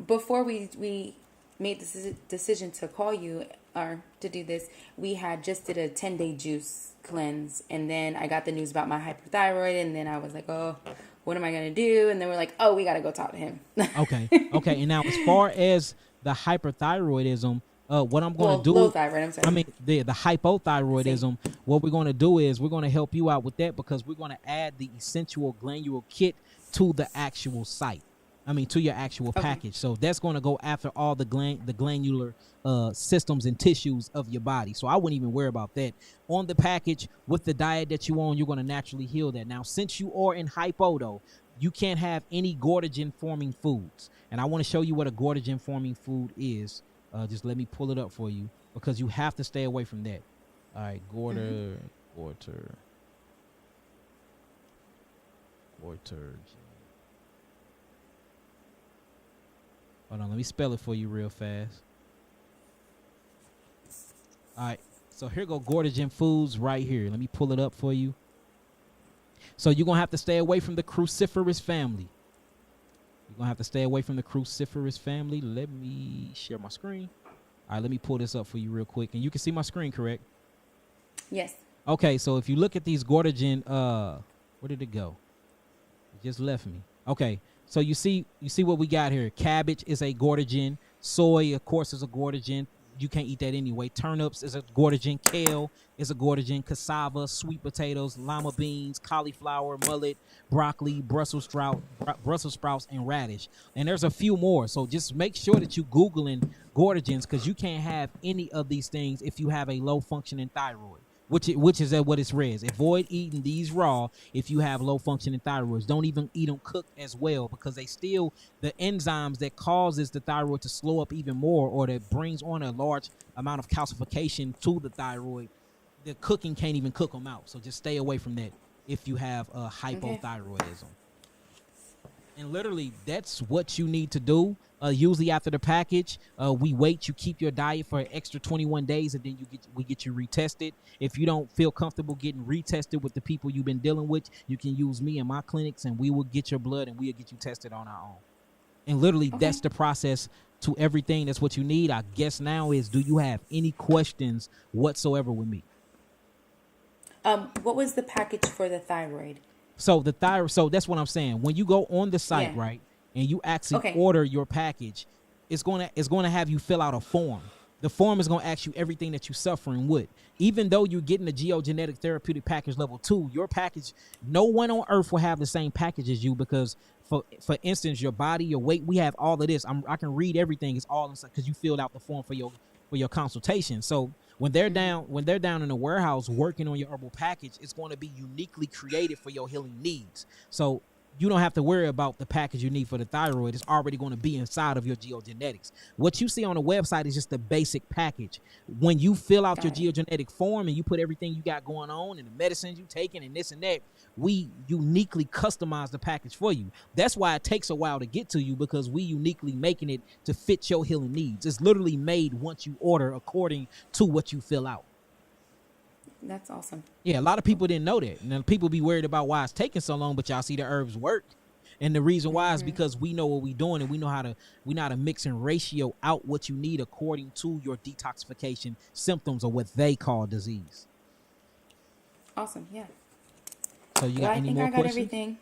Before we made this decision to call you or to do this, we had just did a 10-day juice cleanse, and then I got the news about my hyperthyroid, and then I was like, oh, what am I gonna do? And then we're like, oh, we gotta go talk to him. Okay. And now as far as the hyperthyroidism, what I'm going to do, low thyroid, I'm sorry. I mean the hypothyroidism, what we're going to do is we're going to help you out with that, because we're going to add the essential glandular kit to the actual site. I mean, to your actual package. So that's going to go after all the glandular systems and tissues of your body. So I wouldn't even worry about that. On the package, with the diet that you're on, you're going to naturally heal that. Now, since you are in hypo, though, you can't have any goitrogen-forming foods. And I want to show you what a goitrogen-forming food is. Just let me pull it up for you, because you have to stay away from that. All right, goiter. Hold on, let me spell it for you real fast. All right, so here go goitrogen foods right here. Let me pull it up for you. So you're going to have to stay away from the cruciferous family. You're going to have to stay away from the cruciferous family. Let me share my screen. All right, let me pull this up for you real quick. And you can see my screen, correct? Yes. Okay, so if you look at these goitrogen, where did it go? It just left me. Okay, so you see what we got here. Cabbage is a goitrogen. Soy, of course, is a goitrogen. You can't eat that anyway. Turnips is a goitrogen. Kale is a goitrogen. Cassava, sweet potatoes, lima beans, cauliflower, mullet, broccoli, Brussels sprouts, and radish. And there's a few more. So just make sure that you're Googling goitrogens, because you can't have any of these things if you have a low functioning thyroid. Which is what it says. Avoid eating these raw if you have low functioning thyroids. Don't even eat them cooked as well, because they steal the enzymes that causes the thyroid to slow up even more, or that brings on a large amount of calcification to the thyroid. The cooking can't even cook them out. So just stay away from that if you have hypothyroidism. And literally, that's what you need to do. Usually after the package, we wait. You keep your diet for an extra 21 days, and then we get you retested. If you don't feel comfortable getting retested with the people you've been dealing with, you can use me in my clinics, and we will get your blood, and we'll get you tested on our own. And literally, that's the process to everything. That's what you need. I guess now is, do you have any questions whatsoever with me? What was the package for the thyroid? So the thyroid. So that's what I'm saying. When you go on the site, right, and you actually order your package, it's gonna have you fill out a form. The form is gonna ask you everything that you're suffering with. Even though you're getting the geogenetic therapeutic package level 2, your package, no one on earth will have the same package as you, because for instance, your body, your weight, we have all of this. I can read everything. It's all inside, because you filled out the form for your consultation. So when they're down in the warehouse working on your herbal package, it's going to be uniquely created for your healing needs. So you don't have to worry about the package you need for the thyroid. It's already going to be inside of your geogenetics. What you see on the website is just the basic package. When you fill out your geogenetic form and you put everything you got going on and the medicines you taking and this and that, we uniquely customize the package for you. That's why it takes a while to get to you, because we uniquely making it to fit your healing needs. It's literally made once you order according to what you fill out. That's awesome. Yeah, a lot of people didn't know that. And people be worried about why it's taking so long, but y'all see the herbs work. And the reason why is because we know what we're doing, and we know how to mix and ratio out what you need according to your detoxification symptoms, or what they call disease. Awesome, yeah. So you got any more questions? I got everything.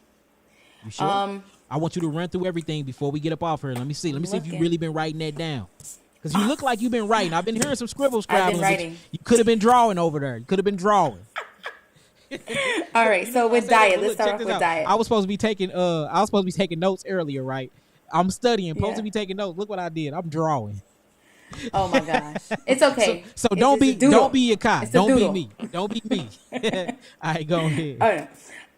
You sure? I want you to run through everything before we get up off here. Let me see if you've really been writing that down. Because you look like you've been writing. I've been hearing some scribbling. I've been writing. You could have been drawing over there. You could have been drawing. All right. So with diet, let's start off with diet. I was supposed to be taking notes earlier, right? I'm studying, supposed to be taking notes. Look what I did. I'm drawing. Oh my gosh. It's okay. So don't be a cop. Don't be me. Don't be me. All right, go ahead. Oh, no.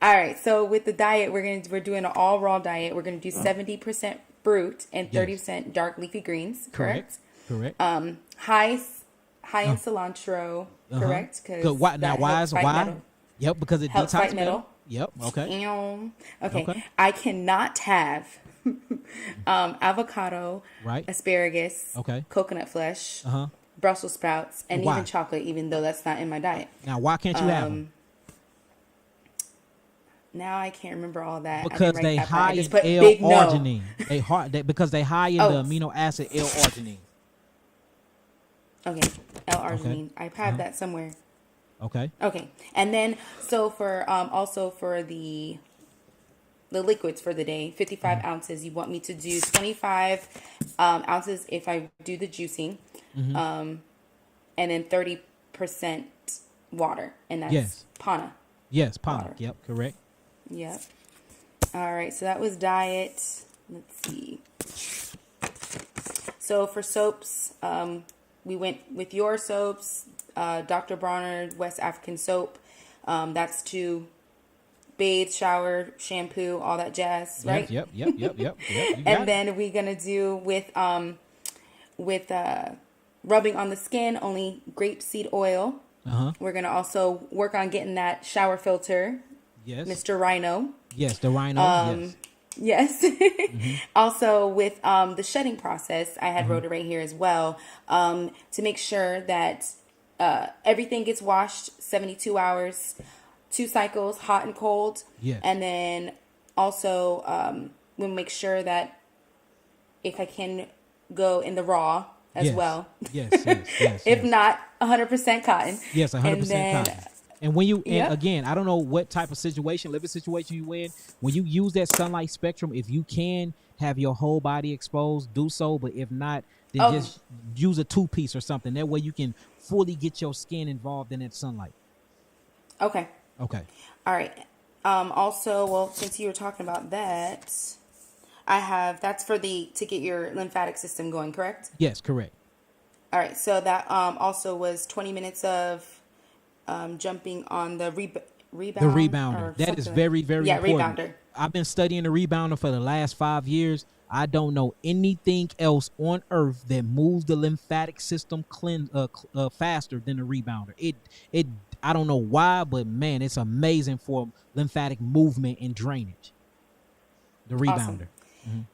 All right. So with the diet, we're doing an all raw diet. We're gonna do 70% fruit and 30% dark leafy greens. Correct. High in cilantro. Correct. Why? Yep, because it helps fight detox metal. Yep. Okay. Okay. I cannot have avocado, asparagus, coconut flesh, Brussels sprouts, and Why? even chocolate, even though that's not in my diet. Now, why can't you have them? Now I can't remember all that. Because they high in L-arginine. Because they high in the amino acid L-arginine. Okay, L-arginine. I have that somewhere. Okay. Okay, and then so for also for the liquids for the day, 55 ounces. You want me to do 25 ounces if I do the juicing, and then 30% water, and that's Pana. Yes, Pana. Water. Yep, correct. Yep. All right, so that was diet. Let's see. So for soaps, we went with your soaps, Dr. Bronner West African soap. That's to bathe, shower, shampoo, all that jazz, right? Yep. And then we're gonna do with rubbing on the skin, only grapeseed oil. We're gonna also work on getting that shower filter. Yes. Mr. Rhino. Yes, the Rhino. Yes. Also with the shedding process, I had wrote it right here as well, to make sure that everything gets washed 72 hours, 2 cycles, hot and cold. Yes. And then also we'll make sure that if I can go in the raw as well. Yes. If not, 100% cotton. Yes, 100% cotton. And when you, and Yep. again, I don't know what type of situation, living situation you in, when you use that sunlight spectrum, if you can have your whole body exposed, do so. But if not, then just use a 2-piece or something. That way you can fully get your skin involved in that sunlight. Okay. Okay. All right. Also, well, since you were talking about that, I have, that's for to get your lymphatic system going, correct? Yes, correct. All right. So that also was 20 minutes of jumping on the rebound. The rebounder. That is very, very important. Rebounder. I've been studying the rebounder for the last 5 years. I don't know anything else on earth that moves the lymphatic system faster than the rebounder. It I don't know why, but man, it's amazing for lymphatic movement and drainage. The rebounder. Awesome.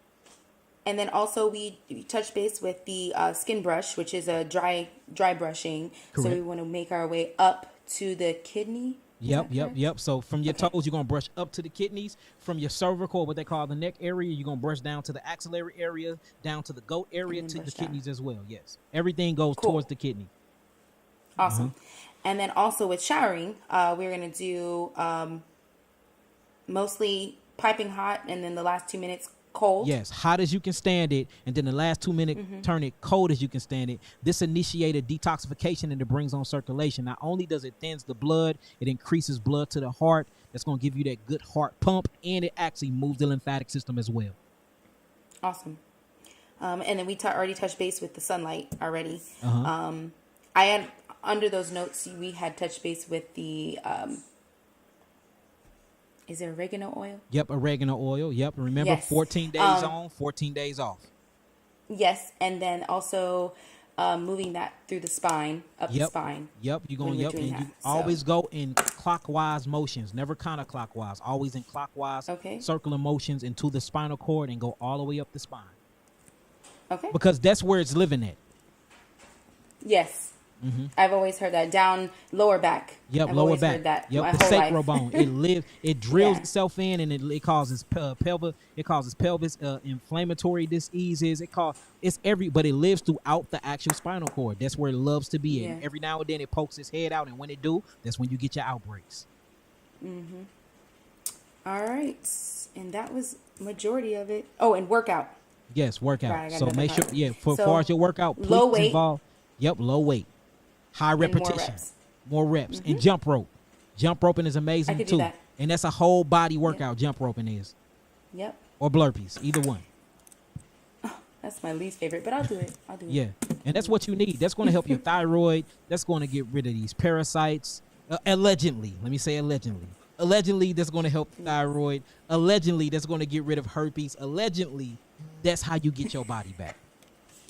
And then also we touch base with the skin brush, which is a dry brushing. Correct. So we want to make our way up to the kidney. Yep. So from your toes, you're going to brush up to the kidneys. From your cervical, what they call the neck area, you're going to brush down to the axillary area, down to the goat area, to the kidneys as well. Yes. Everything goes towards the kidney. Awesome. And then also with showering, we're going to do mostly piping hot, and then the last 2 minutes cold. Yes, hot as you can stand it, and then the last 2 minutes turn it cold as you can stand it. This initiated detoxification, and it brings on circulation. Not only does it thins the blood, it increases blood to the heart. That's going to give you that good heart pump, and it actually moves the lymphatic system as well. Awesome. And then we already touched base with the sunlight already. I had, under those notes, we had touched base with the is it oregano oil? Yep, oregano oil. Yep. Remember, yes. 14 days on, 14 days off. Yes, and then also moving that through the spine, up the spine. Yep, you're going, and you always go in clockwise motions, never counterclockwise, always in clockwise circular motions into the spinal cord and go all the way up the spine. Okay. Because that's where it's living at. Yes. I've always heard that. Down lower back. Yep, I've lower back. Heard that yep, the sacral bone. It drills itself in, and it causes pelvis. It causes pelvis inflammatory diseases. But it lives throughout the actual spinal cord. That's where it loves to be. And every now and then it pokes its head out, and when it do, that's when you get your outbreaks. All right, and that was majority of it. Oh, and workout. Yes, workout. Right, so make sure, as far as your workout, please low weight. Involve. Yep, low weight. High repetition, more reps, and jump rope. Jump roping is amazing too, that. And that's a whole body workout. Jump roping is. Yep. Or burpees, either one. Oh, that's my least favorite, but I'll do it. Yeah, and that's what you need. That's going to help your thyroid. That's going to get rid of these parasites. Allegedly, let me say allegedly. Allegedly, that's going to help the thyroid. Allegedly, that's going to get rid of herpes. Allegedly, that's how you get your body back.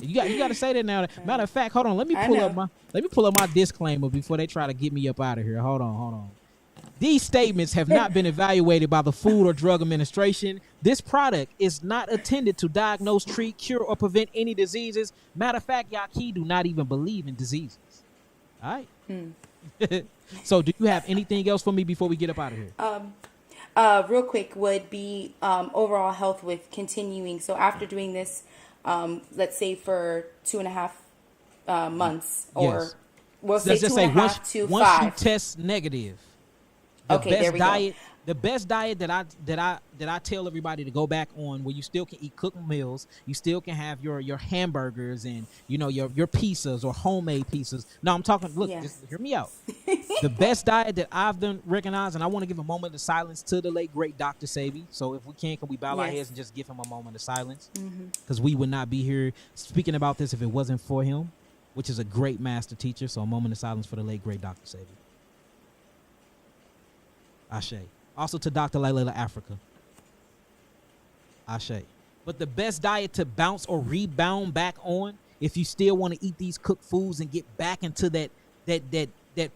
You got to say that now. Matter of fact, hold on. Let me pull up my disclaimer before they try to get me up out of here. Hold on. These statements have not been evaluated by the Food or Drug Administration. This product is not intended to diagnose, treat, cure, or prevent any diseases. Matter of fact, Yahki do not even believe in diseases. All right. So do you have anything else for me before we get up out of here? Real quick would be overall health with continuing. So after doing this, let's say for 2.5 months, or Yes. we'll So say let's just say 2.5 to once 5. you test negative, Okay, the best diet that I tell everybody to go back on, where you still can eat cooked meals, you still can have your hamburgers and your pizzas or homemade pizzas. No, I'm talking. Look, just hear me out. The best diet that I've done recognized, and I want to give a moment of silence to the late great Dr. Sebi. So if we can we bow our heads and just give him a moment of silence, because we would not be here speaking about this if it wasn't for him, which is a great master teacher. So a moment of silence for the late great Dr. Sebi. Ashe. Also to Dr. Layla Africa. Ashe. But the best diet to bounce or rebound back on, if you still want to eat these cooked foods and get back into that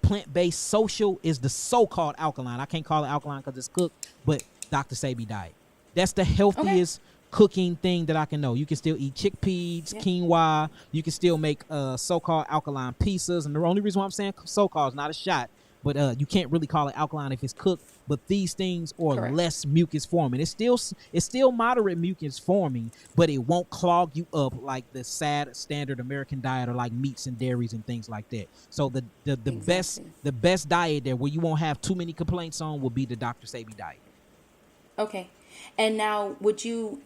plant-based social, is the so-called alkaline. I can't call it alkaline because it's cooked, but Dr. Sebi diet. That's the healthiest cooking thing that I can know. You can still eat chickpeas, quinoa. You can still make so-called alkaline pizzas. And the only reason why I'm saying so-called is not a shot, but you can't really call it alkaline if it's cooked. But these things are less mucus forming. It's still moderate mucus forming, but it won't clog you up like the sad standard American diet, or like meats and dairies and things like that. So the best diet there, where you won't have too many complaints on, will be the Dr. Sebi diet. Okay. And now, would you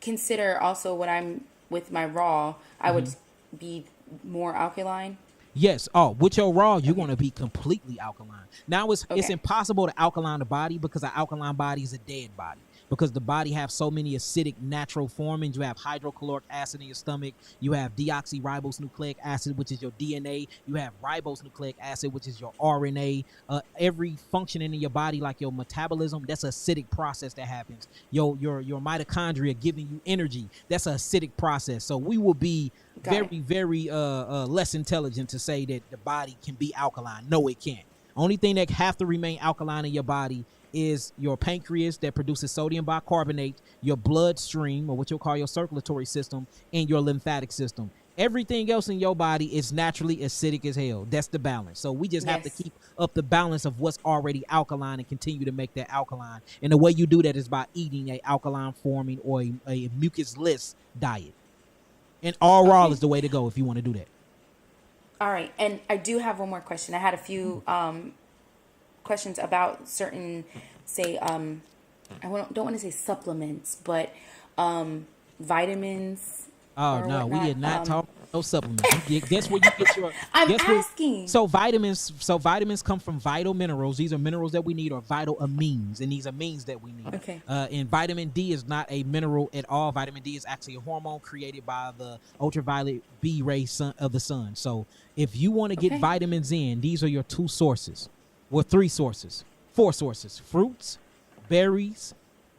consider also what I'm with my raw? I would be more alkaline. Yes. Oh, with your raw, you're going to be completely alkaline. Now it's impossible to alkaline the body, because an alkaline body is a dead body, because the body have so many acidic natural formings. You have hydrochloric acid in your stomach. You have deoxyribonucleic acid, which is your DNA. You have ribonucleic acid, which is your RNA. Every functioning in your body, like your metabolism, that's an acidic process that happens. Your mitochondria giving you energy, that's an acidic process. So we will be very less intelligent to say that the body can be alkaline. No, it can't. Only thing that have to remain alkaline in your body is your pancreas that produces sodium bicarbonate, your bloodstream, or what you'll call your circulatory system, and your lymphatic system. Everything else in your body is naturally acidic as hell. That's the balance. So we just have to keep up the balance of what's already alkaline and continue to make that alkaline. And the way you do that is by eating a alkaline forming or a mucus-less diet. And all raw is the way to go if you want to do that. All right. And I do have one more question. I had a few questions about certain, say, I don't want to say supplements, but vitamins. Oh, no, we did not talk no supplements. Guess where you get your... I'm asking. So vitamins come from vital minerals. These are minerals that we need, or vital amines, and these amines that we need. Okay. And vitamin D is not a mineral at all. Vitamin D is actually a hormone created by the ultraviolet B ray of the sun. So if you want to get vitamins in, these are your 2 sources. Well, 3 sources. 4 sources. Fruits, berries,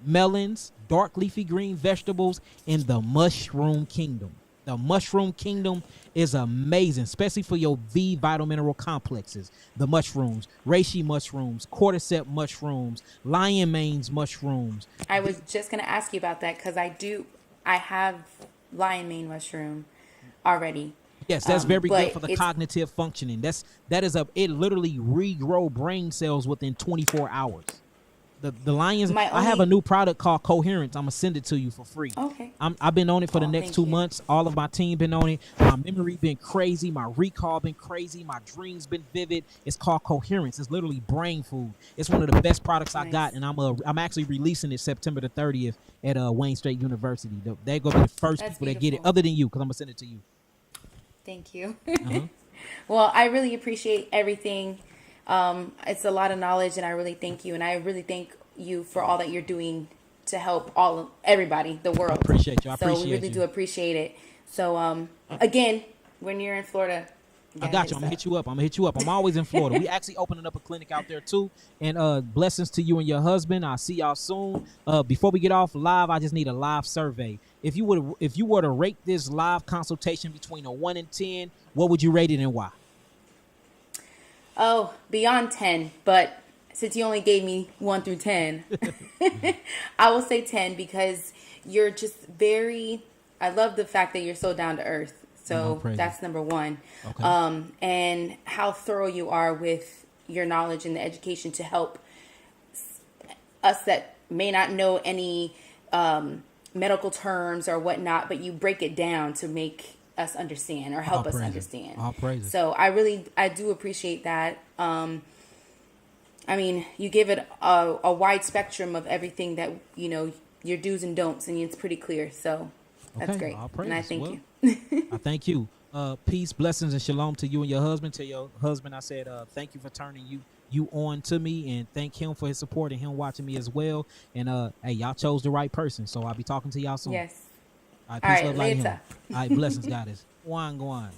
melons, dark leafy green vegetables, and the mushroom kingdom. The mushroom kingdom is amazing, especially for your V vital mineral complexes. The mushrooms, reishi mushrooms, cordyceps mushrooms, lion mane's mushrooms. I was just going to ask you about that, because I have lion mane mushroom already. Yes, that's very good for the cognitive functioning. It literally regrow brain cells within 24 hours. The lions. I have a new product called Coherence. I'm gonna send it to you for free. Okay. I've been on it for the next 2 months. All of my team been on it. My memory been crazy. My recall been crazy. My dreams been vivid. It's called Coherence. It's literally brain food. It's one of the best products I got, and I'm actually releasing it September the 30th at Wayne State University. They're gonna be the first people that get it, other than you, because I'm gonna send it to you. Thank you. Well, I really appreciate everything. It's a lot of knowledge, and I really thank you. And I really thank you for all that you're doing to help everybody, the world. I appreciate you. So we really do appreciate it. So, again, when you're in Florida, I got you. I'm gonna hit you up. I'm always in Florida. We actually opening up a clinic out there too. And blessings to you and your husband. I'll see y'all soon. Before we get off live, I just need a live survey. If you were to rate this live consultation between a 1 and 10, what would you rate it and why? Oh, beyond 10, but since you only gave me 1 through 10, I will say 10 because you're just I love the fact that you're so down to earth. So that's number 1. Okay. And how thorough you are with your knowledge and the education to help us that may not know any medical terms or whatnot, but you break it down to make us understand or help us understand. All praises. So I do appreciate that. I mean, you give it a wide spectrum of everything that, your do's and don'ts, and it's pretty clear. So that's great. And I thank you. I thank you. Peace, blessings, and shalom to you and your husband. To your husband, I said, thank you for turning you on to me, and thank him for his support and him watching me as well. And hey, y'all chose the right person, so I'll be talking to y'all soon. Yes. All right, peace, love, light, him. All right, blessings, goddess. Go on.